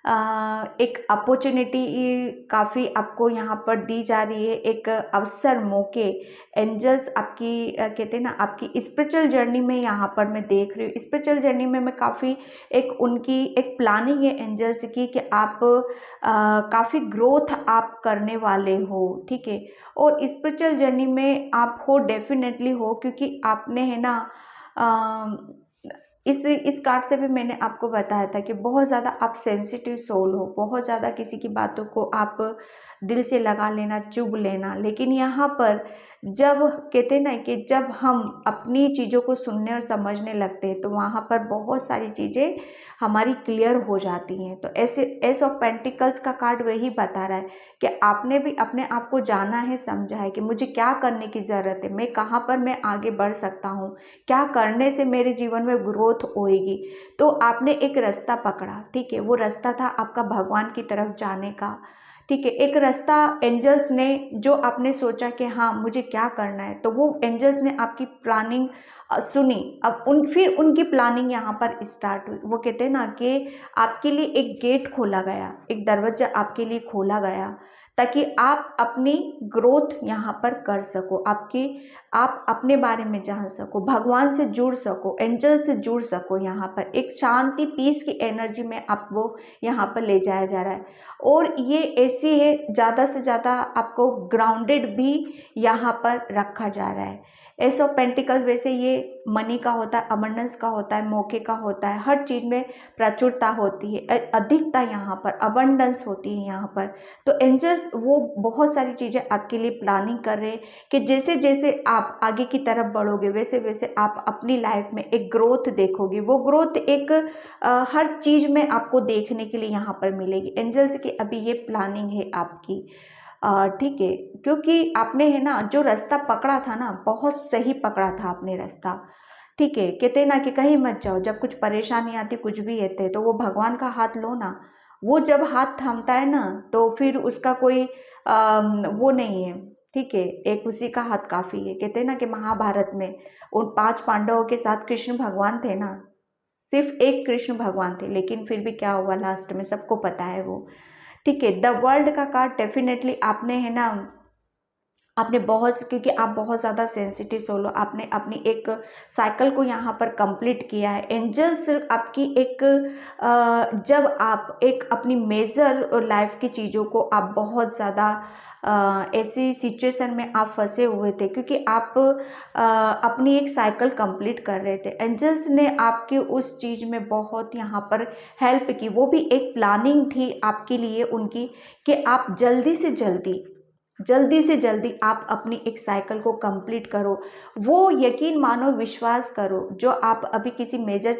एक अपॉर्चुनिटी काफ़ी आपको यहाँ पर दी जा रही है, एक अवसर, मौके। एंजल्स आपकी कहते हैं ना आपकी स्पिरिचुअल जर्नी में यहाँ पर मैं देख रही हूँ। स्पिरिचुअल जर्नी में मैं काफ़ी एक उनकी एक प्लानिंग है एंजल्स की कि आप काफ़ी ग्रोथ आप करने वाले हो। ठीक है, और स्पिरिचुअल जर्नी में आप हो, डेफिनेटली हो, क्योंकि आपने है ना इस कार्ड से भी मैंने आपको बताया था कि बहुत ज़्यादा आप सेंसिटिव सोल हो, बहुत ज़्यादा किसी की बातों को आप दिल से लगा लेना, चुभ लेना। लेकिन यहाँ पर जब कहते हैं ना कि जब हम अपनी चीज़ों को सुनने और समझने लगते हैं तो वहाँ पर बहुत सारी चीज़ें हमारी क्लियर हो जाती हैं। तो ऐसे एस ऑफ पेंटिकल्स का कार्ड वही बता रहा है कि आपने भी अपने आप को जाना है, समझा है कि मुझे क्या करने की ज़रूरत है, मैं कहाँ पर मैं आगे बढ़ सकता हूँ, क्या करने से मेरे जीवन में ग्रोथ होएगी। तो आपने एक रास्ता पकड़ा। ठीक है, वो रास्ता था आपका भगवान की तरफ जाने का। ठीक है, एक रास्ता एंजल्स ने, जो आपने सोचा कि हाँ मुझे क्या करना है, तो वो एंजल्स ने आपकी प्लानिंग सुनी। अब फिर उनकी प्लानिंग यहाँ पर स्टार्ट हुई। वो कहते हैं ना कि आपके लिए एक गेट खोला गया, एक दरवाजा आपके लिए खोला गया ताकि आप अपनी ग्रोथ यहाँ पर कर सको, आप अपने बारे में जान सको, भगवान से जुड़ सको, एंजल से जुड़ सको। यहाँ पर एक शांति पीस की एनर्जी में आपको यहाँ पर ले जाया जा रहा है। और ये ऐसी है, ज़्यादा से ज़्यादा आपको ग्राउंडेड भी यहाँ पर रखा जा रहा है। एस ऑफ पेंटिकल वैसे ये मनी का होता है, अबंडेंस का होता है, मौके का होता है, हर चीज़ में प्रचुरता होती है, अधिकता यहाँ पर अबंडेंस होती है यहाँ पर। तो एंजल्स वो बहुत सारी चीज़ें आपके लिए प्लानिंग कर रहे हैं कि जैसे जैसे आप आगे की तरफ बढ़ोगे वैसे वैसे आप अपनी लाइफ में एक ग्रोथ देखोगे। वो ग्रोथ एक हर चीज़ में आपको देखने के लिए यहाँ पर मिलेगी। एंजल्स की अभी ये प्लानिंग है आपकी, ठीक है, क्योंकि आपने है ना जो रास्ता पकड़ा था ना, बहुत सही पकड़ा था आपने रास्ता, ठीक है। कहते ना कि कहीं मत जाओ, जब कुछ परेशानी आती, कुछ भी आते तो वो भगवान का हाथ लो ना। वो जब हाथ थामता है ना तो फिर उसका कोई वो नहीं है, ठीक है, एक उसी का हाथ काफ़ी है। कहते ना कि महाभारत में उन 5 पांडवों के साथ कृष्ण भगवान थे ना, सिर्फ एक कृष्ण भगवान थे, लेकिन फिर भी क्या हुआ लास्ट में सबको पता है वो, ठीक है। द वर्ल्ड का कार्ड डेफिनेटली आपने है ना, आपने बहुत, क्योंकि आप बहुत ज़्यादा सेंसिटिव सोल हो, आपने अपनी एक साइकिल को यहाँ पर कंप्लीट किया है। एंजल्स आपकी एक जब आप एक अपनी मेजर लाइफ की चीज़ों को आप बहुत ज़्यादा ऐसी सिचुएशन में आप फंसे हुए थे, क्योंकि आप अपनी एक साइकिल कंप्लीट कर रहे थे। एंजल्स ने आपके उस चीज़ में बहुत यहाँ पर हेल्प की। वो भी एक प्लानिंग थी आपके लिए उनकी कि आप जल्दी से जल्दी आप अपनी एक साइकिल को कंप्लीट करो। वो यकीन मानो, विश्वास करो, जो आप अभी किसी मेजर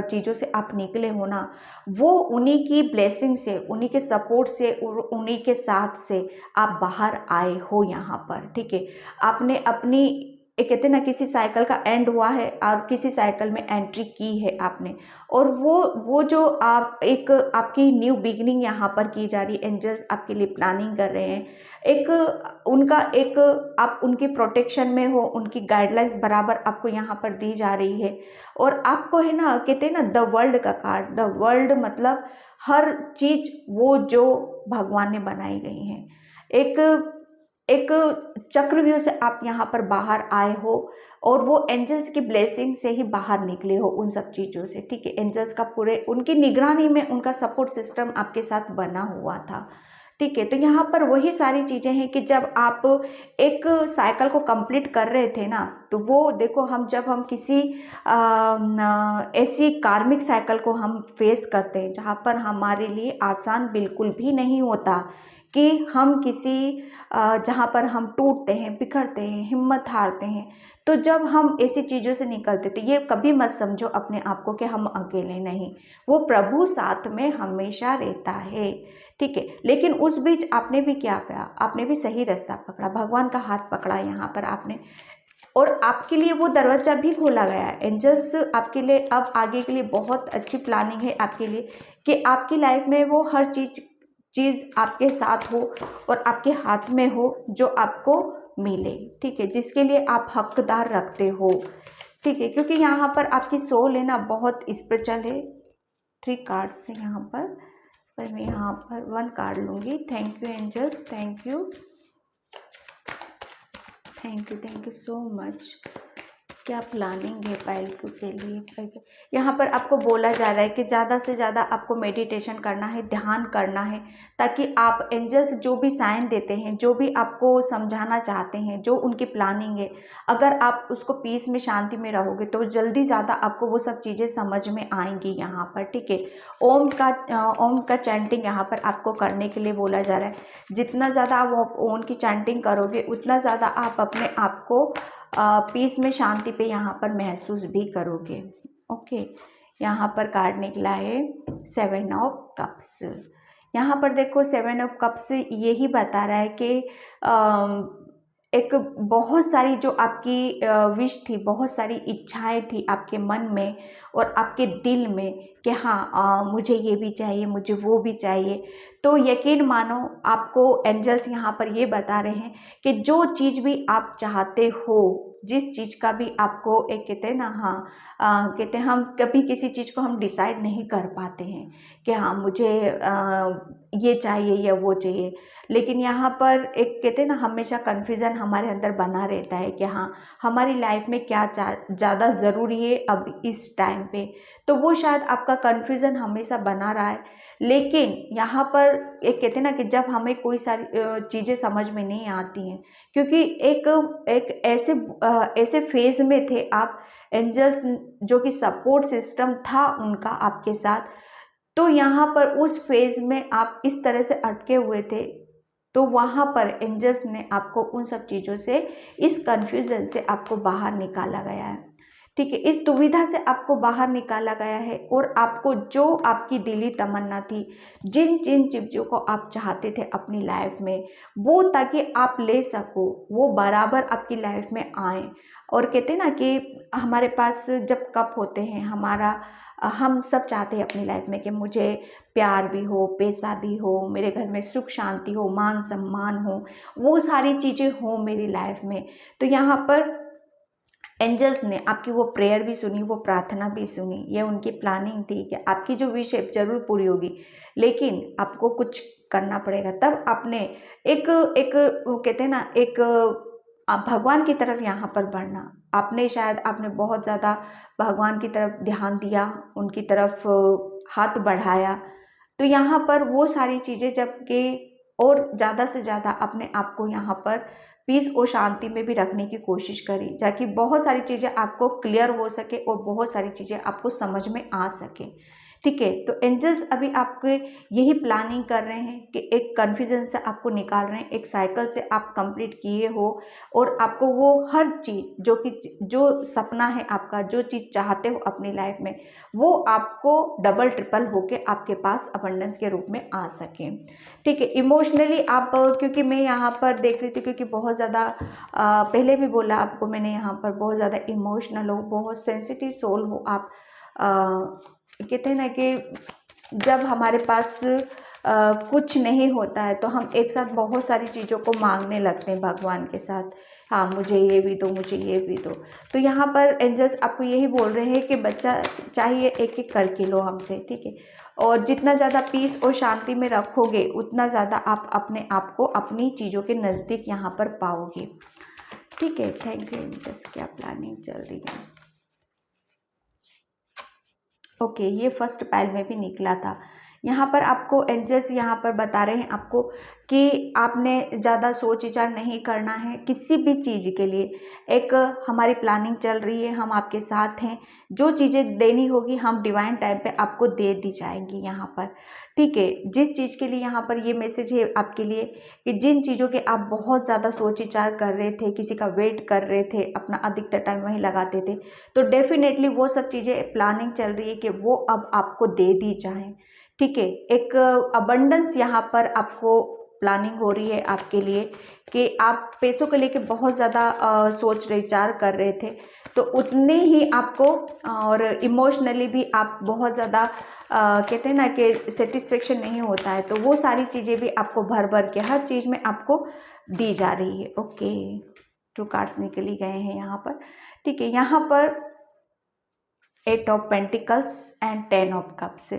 चीज़ों से आप निकले हो ना, वो उन्हीं की ब्लेसिंग से, उन्हीं के सपोर्ट से, उन्हीं के साथ से आप बाहर आए हो यहाँ पर, ठीक है। आपने अपनी एक, कहते ना, किसी साइकिल का एंड हुआ है और किसी साइकिल में एंट्री की है आपने, और वो जो आप एक आपकी न्यू बिगिनिंग यहाँ पर की जा रही है। एंजल्स आपके लिए प्लानिंग कर रहे हैं, एक उनका एक, आप उनकी प्रोटेक्शन में हो, उनकी गाइडलाइंस बराबर आपको यहाँ पर दी जा रही है। और आपको है ना, कहते हैं ना द वर्ल्ड का कार्ड, द वर्ल्ड मतलब हर चीज़ वो जो भगवान ने बनाई गई हैं। एक चक्रव्यूह से आप यहाँ पर बाहर आए हो, और वो एंजल्स की ब्लेसिंग से ही बाहर निकले हो उन सब चीज़ों से, ठीक है। एंजल्स का पूरे उनकी निगरानी में उनका सपोर्ट सिस्टम आपके साथ बना हुआ था, ठीक है। तो यहाँ पर वही सारी चीज़ें हैं कि जब आप एक साइकिल को कंप्लीट कर रहे थे ना, तो वो देखो, जब हम किसी ऐसी कार्मिक साइकिल को हम फेस करते हैं जहाँ पर हमारे लिए आसान बिल्कुल भी नहीं होता, कि हम किसी जहाँ पर हम टूटते हैं, बिखरते हैं, हिम्मत हारते हैं, तो जब हम ऐसी चीज़ों से निकलते, तो ये कभी मत समझो अपने आप को कि हम अकेले नहीं, वो प्रभु साथ में हमेशा रहता है, ठीक है। लेकिन उस बीच आपने भी क्या किया, आपने भी सही रास्ता पकड़ा, भगवान का हाथ पकड़ा यहाँ पर आपने, और आपके लिए वो दरवाजा भी खोला गया है। एंजल्स आपके लिए अब आगे के लिए बहुत अच्छी प्लानिंग है आपके लिए, कि आपकी लाइफ में वो हर चीज़ आपके साथ हो और आपके हाथ में हो, जो आपको मिले, ठीक है, जिसके लिए आप हकदार रखते हो, ठीक है। क्योंकि यहाँ पर आपकी सोल है ना बहुत स्पिरिचुअल है। 3 कार्ड्स है यहाँ पर मैं यहाँ पर 1 कार्ड लूँगी। Thank you angels, thank you so much. क्या प्लानिंग है पाइल के लिए। यहाँ पर आपको बोला जा रहा है कि ज़्यादा से ज़्यादा आपको मेडिटेशन करना है, ध्यान करना है, ताकि आप एंजल्स जो भी साइन देते हैं, जो भी आपको समझाना चाहते हैं, जो उनकी प्लानिंग है, अगर आप उसको पीस में, शांति में रहोगे तो जल्दी ज़्यादा आपको वो सब चीज़ें समझ में आएंगी यहाँ पर, ठीक है। ओम का चैंटिंग यहाँ पर आपको करने के लिए बोला जा रहा है। जितना ज़्यादा आप ओम की चैंटिंग करोगे, उतना ज़्यादा आप अपने आप को पीस में, शांति पे यहाँ पर महसूस भी करोगे, ओके। यहाँ पर कार्ड निकला है 7 ऑफ कप्स। यहाँ पर देखो 7 ऑफ कप्स यही बता रहा है कि एक बहुत सारी जो आपकी विश थी, बहुत सारी इच्छाएं थी आपके मन में और आपके दिल में, कि हाँ मुझे ये भी चाहिए, मुझे वो भी चाहिए, तो यकीन मानो आपको एंजल्स यहाँ पर ये बता रहे हैं कि जो चीज़ भी आप चाहते हो, जिस चीज़ का भी आपको एक कहते हैं ना, हाँ कहते हैं हम कभी किसी चीज़ को हम डिसाइड नहीं कर पाते हैं कि हाँ मुझे ये चाहिए या वो चाहिए, लेकिन यहाँ पर एक कहते हैं ना हमेशा कन्फ्यूज़न हमारे अंदर बना रहता है कि हाँ हमारी लाइफ में क्या ज़्यादा ज़रूरी है अब इस टाइम पे, तो वो शायद आपका कन्फ्यूज़न हमेशा बना रहा है। लेकिन यहाँ पर एक कहते हैं ना कि जब हमें कोई सारी चीज़ें समझ में नहीं आती हैं, क्योंकि एक ऐसे फेज में थे आप, एंजल्स जो कि सपोर्ट सिस्टम था उनका आपके साथ, तो यहाँ पर उस फेज में आप इस तरह से अटके हुए थे, तो वहाँ पर एंजल्स ने आपको उन सब चीज़ों से, इस कन्फ्यूज़न से आपको बाहर निकाला गया है। ठीक है, इस दुविधा से आपको बाहर निकाला गया है और आपको जो आपकी दिली तमन्ना थी, जिन जिन चीज़ों को आप चाहते थे अपनी लाइफ में, वो ताकि आप ले सको, वो बराबर आपकी लाइफ में आए। और कहते हैं ना कि हमारे पास जब कप होते हैं, हम सब चाहते हैं अपनी लाइफ में कि मुझे प्यार भी हो, पैसा भी हो, मेरे घर में सुख शांति हो, मान सम्मान हो, वो सारी चीज़ें हो मेरी लाइफ में। तो यहाँ पर एंजल्स ने आपकी वो प्रेयर भी सुनी, वो प्रार्थना भी सुनी। ये उनकी प्लानिंग थी कि आपकी जो विश है जरूर पूरी होगी, लेकिन आपको कुछ करना पड़ेगा। तब आपने एक एक वो कहते हैं ना, एक भगवान की तरफ यहाँ पर बढ़ना, आपने बहुत ज़्यादा भगवान की तरफ ध्यान दिया, उनकी तरफ हाथ बढ़ाया। तो यहाँ पर वो सारी चीज़ें जबकि और ज़्यादा से ज़्यादा अपने आप को यहाँ पर पीस और शांति में भी रखने की कोशिश करी, ताकि बहुत सारी चीज़ें आपको क्लियर हो सके और बहुत सारी चीज़ें आपको समझ में आ सके। ठीक है, तो एंजल्स अभी आपके यही प्लानिंग कर रहे हैं कि एक कन्फ्यूजन से आपको निकाल रहे हैं, एक साइकिल से आप कंप्लीट किए हो और आपको वो हर चीज़ जो सपना है आपका, जो चीज़ चाहते हो अपनी लाइफ में, वो आपको डबल ट्रिपल होके आपके पास अबंडेंस के रूप में आ सके। ठीक है, इमोशनली आप, क्योंकि मैं यहाँ पर देख रही थी, क्योंकि बहुत ज़्यादा पहले भी बोला आपको मैंने, यहाँ पर बहुत ज़्यादा इमोशनल हो, बहुत सेंसिटिव सोल हो आप। कहते हैं ना कि जब हमारे पास कुछ नहीं होता है तो हम एक साथ बहुत सारी चीज़ों को मांगने लगते हैं भगवान के साथ, हाँ मुझे ये भी दो, मुझे ये भी दो। तो यहाँ पर एंजल्स आपको यही बोल रहे हैं कि बच्चा चाहिए एक एक करके लो हमसे, ठीक है। और जितना ज़्यादा पीस और शांति में रखोगे, उतना ज़्यादा आप अपने आप को अपनी चीज़ों के नज़दीक यहाँ पर पाओगे। ठीक है, थैंक यू एंजल्स। क्या प्लानिंग चल रही है? ओके, ये फर्स्ट पाइल में भी निकला था। यहाँ पर आपको एंजल्स यहाँ पर बता रहे हैं आपको कि आपने ज़्यादा सोच विचार नहीं करना है किसी भी चीज़ के लिए। एक हमारी प्लानिंग चल रही है, हम आपके साथ हैं, जो चीज़ें देनी होगी हम डिवाइन टाइम पे आपको दे दी जाएंगी यहाँ पर। ठीक है, जिस चीज़ के लिए यहाँ पर ये मैसेज है आपके लिए कि जिन चीज़ों के आप बहुत ज़्यादा सोच विचार कर रहे थे, किसी का वेट कर रहे थे, अपना अधिकतर टाइम वहीं लगाते थे, तो डेफिनेटली वो सब चीज़ें प्लानिंग चल रही है कि वो अब आपको दे दी जाए। ठीक है, एक अबंडेंस यहाँ पर आपको प्लानिंग हो रही है आपके लिए कि आप पैसों को लेके बहुत ज़्यादा सोच विचार कर रहे थे, तो उतने ही आपको, और इमोशनली भी आप बहुत ज़्यादा कहते हैं ना कि सेटिस्फेक्शन नहीं होता है, तो वो सारी चीज़ें भी आपको भर भर के हर चीज़ में आपको दी जा रही है। ओके, 2 कार्ड्स निकली गए हैं यहाँ पर। ठीक है, यहाँ पर 8 of pentacles and 10 of cups.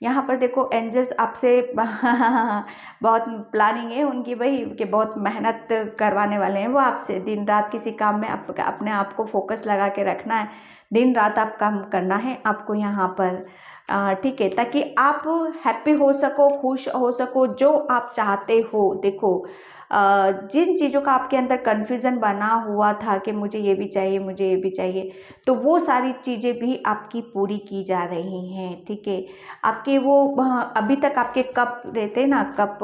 यहाँ पर देखो एंजल्स आपसे बहुत प्लानिंग है उनकी, वही कि बहुत मेहनत करवाने वाले हैं वो आपसे। दिन रात किसी काम में अपने आप को फोकस लगा के रखना है, दिन रात आप काम करना है आपको यहाँ पर। ठीक है, ताकि आप हैप्पी हो सको, खुश हो सको, जो आप चाहते हो। देखो जिन चीज़ों का आपके अंदर कन्फ्यूज़न बना हुआ था कि मुझे ये भी चाहिए, मुझे ये भी चाहिए, तो वो सारी चीज़ें भी आपकी पूरी की जा रही हैं। ठीक है, आपके वो अभी तक आपके कप रहते ना, कप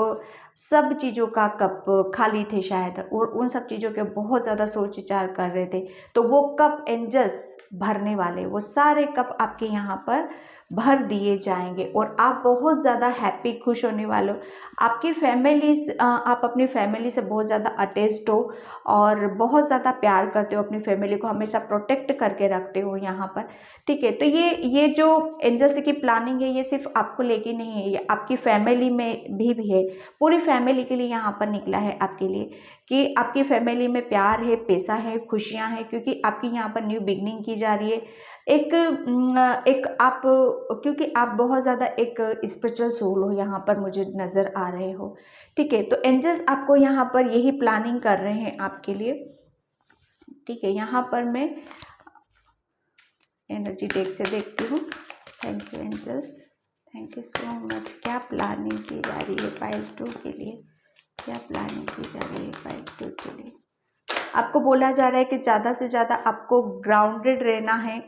सब चीज़ों का कप खाली थे शायद, और उन सब चीज़ों के बहुत ज़्यादा सोच विचार कर रहे थे। तो वो कप एंजल्स भरने वाले, वो सारे कप आपके यहाँ पर भर दिए जाएंगे और आप बहुत ज़्यादा हैप्पी, खुश होने वाले हो। आपकी फैमिली, आप अपनी फैमिली से बहुत ज़्यादा अटैच्ड हो और बहुत ज़्यादा प्यार करते हो अपनी फैमिली को, हमेशा प्रोटेक्ट करके रखते हो यहाँ पर। ठीक है, तो ये जो एंजल्स की प्लानिंग है, ये सिर्फ आपको लेके नहीं है, ये आपकी फैमिली में भी है। पूरी फैमिली के लिए यहाँ पर निकला है आपके लिए, कि आपकी फैमिली में प्यार है, पैसा है, खुशियाँ हैं, क्योंकि आपकी यहाँ पर न्यू बिगनिंग की जा रही है। एक आप, क्योंकि आप बहुत ज़्यादा एक स्पिरिचुअल सोल हो, यहाँ पर मुझे नज़र आ रहे हो। ठीक है, तो एंजल्स आपको यहाँ पर यही प्लानिंग कर रहे हैं आपके लिए। ठीक है, यहाँ पर मैं एनर्जी डेक से देखती हूँ। Thank you angels, thank you so much. क्या प्लानिंग की जा रही है पाइल 2 के लिए, क्या प्लानिंग की जा रही है पाइल 2 के लिए? आपको बोला जा रहा है कि ज़्यादा से ज़्यादा आपको ग्राउंडेड रहना है।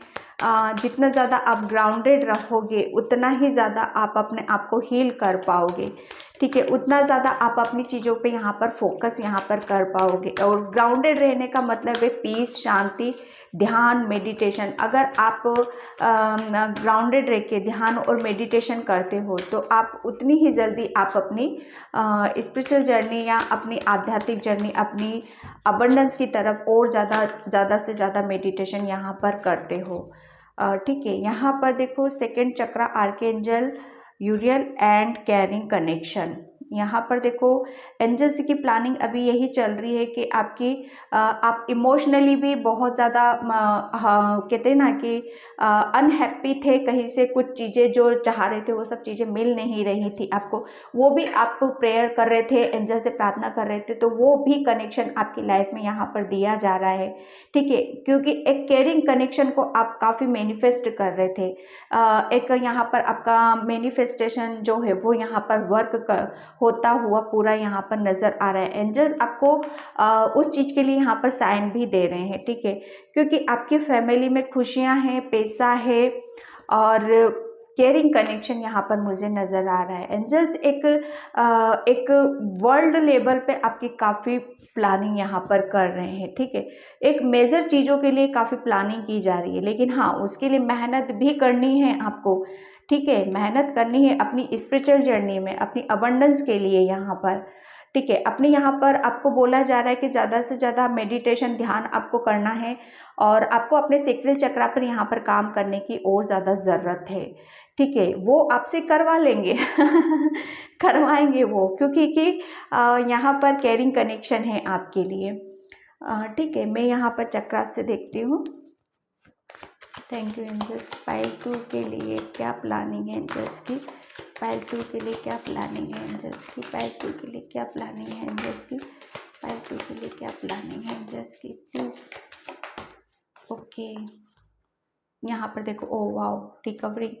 जितना ज़्यादा आप ग्राउंडेड रहोगे उतना ही ज़्यादा आप अपने आप को हील कर पाओगे। ठीक है, उतना ज़्यादा आप अपनी चीज़ों पे यहाँ पर फोकस यहाँ पर कर पाओगे। और ग्राउंडेड रहने का मतलब है पीस, शांति, ध्यान, मेडिटेशन। अगर आप ग्राउंडेड रह के ध्यान और मेडिटेशन करते हो तो आप उतनी ही जल्दी आप अपनी स्पिरिचुअल जर्नी या अपनी आध्यात्मिक जर्नी, अपनी अबंडेंस की तरफ और ज़्यादा से ज़्यादा मेडिटेशन यहाँ पर करते हो। ठीक है, यहाँ पर देखो second chakra, archangel यूरियल and carrying connection. यहाँ पर देखो एंजल्स की प्लानिंग अभी यही चल रही है कि आपकी आप इमोशनली भी बहुत ज़्यादा कहते हैं ना कि अनहैप्पी थे, कहीं से कुछ चीज़ें जो चाह रहे थे वो सब चीज़ें मिल नहीं रही थी आपको, वो भी आप प्रेयर कर रहे थे, एंजल से प्रार्थना कर रहे थे, तो वो भी कनेक्शन आपकी लाइफ में यहाँ पर दिया जा रहा है। ठीक है, क्योंकि एक केयरिंग कनेक्शन को आप काफ़ी मैनिफेस्ट कर रहे थे। एक यहाँ पर आपका मैनिफेस्टेशन जो है वो यहाँ पर होता हुआ पूरा यहाँ पर नज़र आ रहा है। एंजल्स आपको उस चीज़ के लिए यहाँ पर साइन भी दे रहे हैं। ठीक है, क्योंकि आपकी फैमिली में खुशियाँ हैं, पैसा है और केयरिंग कनेक्शन यहाँ पर मुझे नज़र आ रहा है। एंजल्स एक वर्ल्ड लेवल पे आपकी काफ़ी प्लानिंग यहाँ पर कर रहे हैं। ठीक है, एक मेजर चीज़ों के लिए काफ़ी प्लानिंग की जा रही है, लेकिन हाँ उसके लिए मेहनत भी करनी है आपको। ठीक है, मेहनत करनी है अपनी स्पिरिचुअल जर्नी में, अपनी अबंडेंस के लिए यहाँ पर। ठीक है, अपने यहाँ पर आपको बोला जा रहा है कि ज़्यादा से ज़्यादा मेडिटेशन, ध्यान आपको करना है और आपको अपने सेक्रल चक्रा पर यहाँ पर काम करने की और ज़्यादा ज़रूरत है। ठीक है, वो आपसे करवा लेंगे करवाएंगे वो, क्योंकि कि यहाँ पर केयरिंग कनेक्शन है आपके लिए। ठीक है, मैं यहाँ पर चक्रा से देखती हूँ। Thank you angels. पाइल 2 के लिए क्या प्लानिंग है एंजल्स की? पाइल 2 के लिए क्या प्लानिंग है एंजल्स की? पाइल 2 के लिए क्या प्लानिंग है एंजल्स की? पाइल 2 के लिए क्या प्लानिंग है एंजल्स की? प्लीज़। ओके, यहाँ पर देखो, ओ वाओ, रिकवरिंग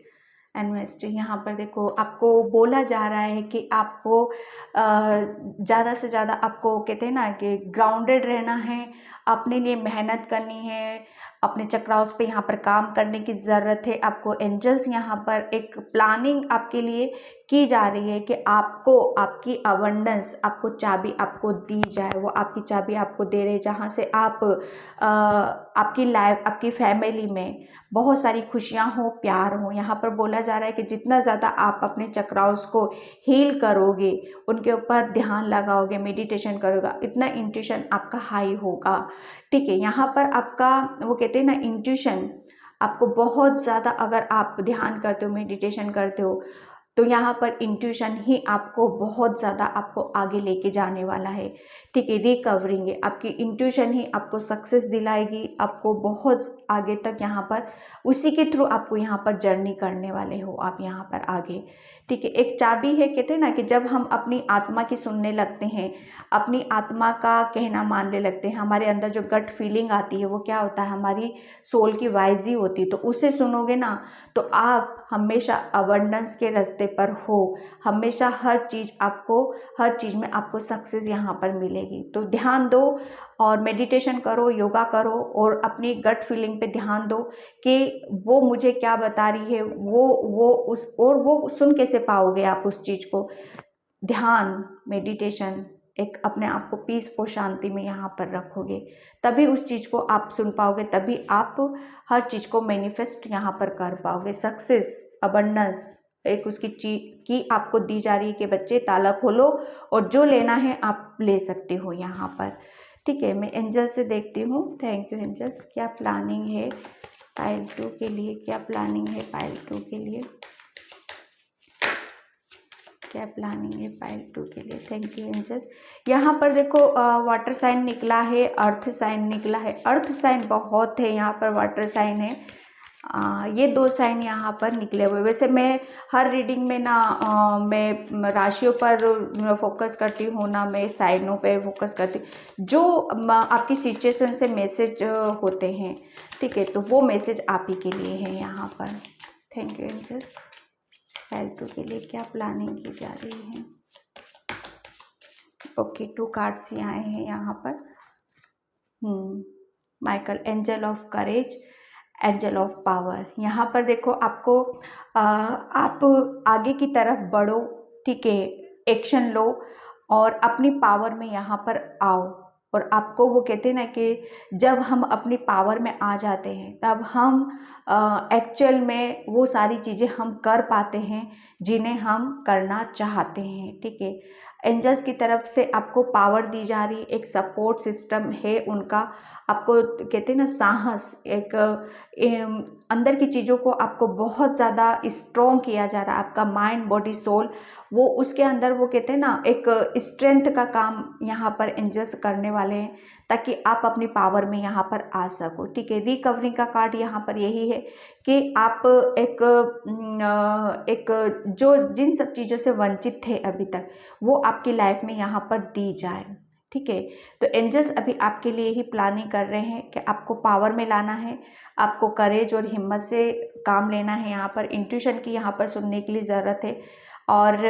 इन्वेस्टिंग। यहाँ पर देखो आपको बोला जा रहा है कि आपको ज़्यादा से ज़्यादा, आपको कहते हैं ना कि ग्राउंडेड रहना है, अपने लिए मेहनत करनी है, अपने चक्राउस पे यहाँ पर काम करने की ज़रूरत है आपको। एंजल्स यहाँ पर एक प्लानिंग आपके लिए की जा रही है कि आपको आपकी अबंडेंस, आपको चाबी आपको दी जाए। वो आपकी चाबी आपको दे रहे, जहाँ से आप आपकी लाइफ, आपकी फैमिली में बहुत सारी खुशियाँ हो, प्यार हो। यहाँ पर बोला जा रहा है कि जितना ज़्यादा आप अपने चक्राउस को हील करोगे, उनके ऊपर ध्यान लगाओगे, मेडिटेशन करोगे, इतना इंट्यूशन आपका हाई होगा। ठीक है, यहाँ पर आपका वो कहते हैं ना इंट्यूशन, आपको बहुत ज़्यादा, अगर आप ध्यान करते हो, मेडिटेशन करते हो, तो यहाँ पर इंट्यूशन ही आपको बहुत ज़्यादा आपको आगे लेके जाने वाला है। ठीक है, रिकवरिंग है, आपकी इंट्यूशन ही आपको सक्सेस दिलाएगी, आपको बहुत आगे तक यहाँ पर, उसी के थ्रू आपको यहाँ पर जर्नी करने वाले हो आप यहाँ पर आगे। ठीक है, एक चाबी है, कहते हैं ना कि जब हम अपनी आत्मा की सुनने लगते हैं, अपनी आत्मा का कहना मानने लगते हैं, हमारे अंदर जो गट फीलिंग आती है वो क्या होता है, हमारी सोल की वाइज ही होती है। तो उसे सुनोगे ना तो आप हमेशा अबंडेंस के रास्ते पर हो, हमेशा हर चीज़ में आपको सक्सेस यहाँ पर मिलेगी। तो ध्यान दो और मेडिटेशन करो, योगा करो और अपनी गट फीलिंग पे ध्यान दो कि वो मुझे क्या बता रही है, वो सुन कैसे पाओगे आप उस चीज़ को। ध्यान, मेडिटेशन, एक अपने आप को पीस और शांति में यहाँ पर रखोगे, तभी उस चीज़ को आप सुन पाओगे, तभी आप हर चीज़ को मैनिफेस्ट यहाँ पर कर पाओगे। सक्सेस, अबंडेंस एक उसकी चीज की आपको दी जा रही है कि बच्चे ताला खोलो और जो लेना है आप ले सकते हो यहाँ पर। ठीक है, मैं एंजल से देखती हूँ। Thank you angels. क्या प्लानिंग है पाइल 2 के लिए, क्या प्लानिंग है पाइल 2 के लिए, क्या प्लानिंग है पाइल 2 के लिए। Thank you angels. यहाँ पर देखो वाटर साइन निकला है, अर्थ साइन निकला है। अर्थ साइन बहुत है यहाँ पर, वाटर साइन है। ये 2 साइन यहाँ पर निकले हुए। वैसे मैं हर रीडिंग में ना मैं राशियों पर फोकस करती हूँ ना मैं साइनों पे फोकस करती हूँ, जो आपकी सिचुएशन से मैसेज होते हैं। ठीक है, तो वो मैसेज आप ही के लिए है यहाँ पर। Thank you angels. फालतू के लिए क्या प्लानिंग की जा रही है। ओके, 2 कार्ड्स ही आए हैं यहाँ पर। Michael, angel of courage, angel of power. यहाँ पर देखो आपको आप आगे की तरफ बढ़ो। ठीक है, एक्शन लो और अपनी पावर में यहाँ पर आओ। और आपको वो कहते हैं ना कि जब हम अपनी पावर में आ जाते हैं तब हम एक्चुअल में वो सारी चीज़ें हम कर पाते हैं जिन्हें हम करना चाहते हैं। ठीक है, एंजल्स की तरफ से आपको पावर दी जा रही, एक सपोर्ट सिस्टम है उनका। आपको कहते हैं ना साहस, एक अंदर की चीज़ों को आपको बहुत ज़्यादा स्ट्रॉन्ग किया जा रहा है। आपका माइंड, बॉडी, सोल, वो उसके अंदर वो कहते हैं ना एक स्ट्रेंथ का काम यहाँ पर एंजल्स करने वाले हैं ताकि आप अपनी पावर में यहाँ पर आ सको। ठीक है, रिकवरिंग का कार्ड यहाँ पर यही है कि आप एक जो जिन सब चीज़ों से वंचित थे अभी तक, वो आपकी लाइफ में यहाँ पर दी जाए। ठीक है, तो एंजल्स अभी आपके लिए ही प्लानिंग कर रहे हैं कि आपको पावर में लाना है, आपको करेज और हिम्मत से काम लेना है। यहाँ पर इंट्यूशन की यहाँ पर सुनने के लिए ज़रूरत है और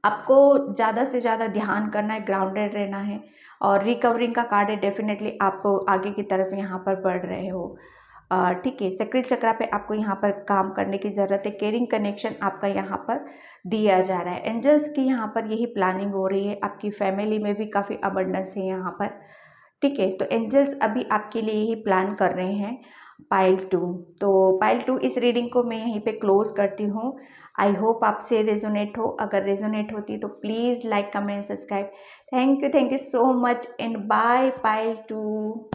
आपको ज़्यादा से ज़्यादा ध्यान करना है, ग्राउंडेड रहना है। और रिकवरिंग का कार्ड है, डेफिनेटली आप आगे की तरफ यहाँ पर बढ़ रहे हो। ठीक है, सक्रिय चक्रा पे आपको यहाँ पर काम करने की ज़रूरत है। केयरिंग कनेक्शन आपका यहाँ पर दिया जा रहा है। एंजल्स की यहाँ पर यही प्लानिंग हो रही है। आपकी फैमिली में भी काफ़ी अबंडेंस है यहाँ पर। ठीक है, तो एंजल्स अभी आपके लिए ही प्लान कर रहे हैं पाइल 2। तो पाइल 2 इस रीडिंग को मैं यहीं पे क्लोज करती हूँ। आई होप आपसे रेजोनेट हो। अगर रेजोनेट होती तो please like, comment, subscribe. Thank you so much and bye pile 2।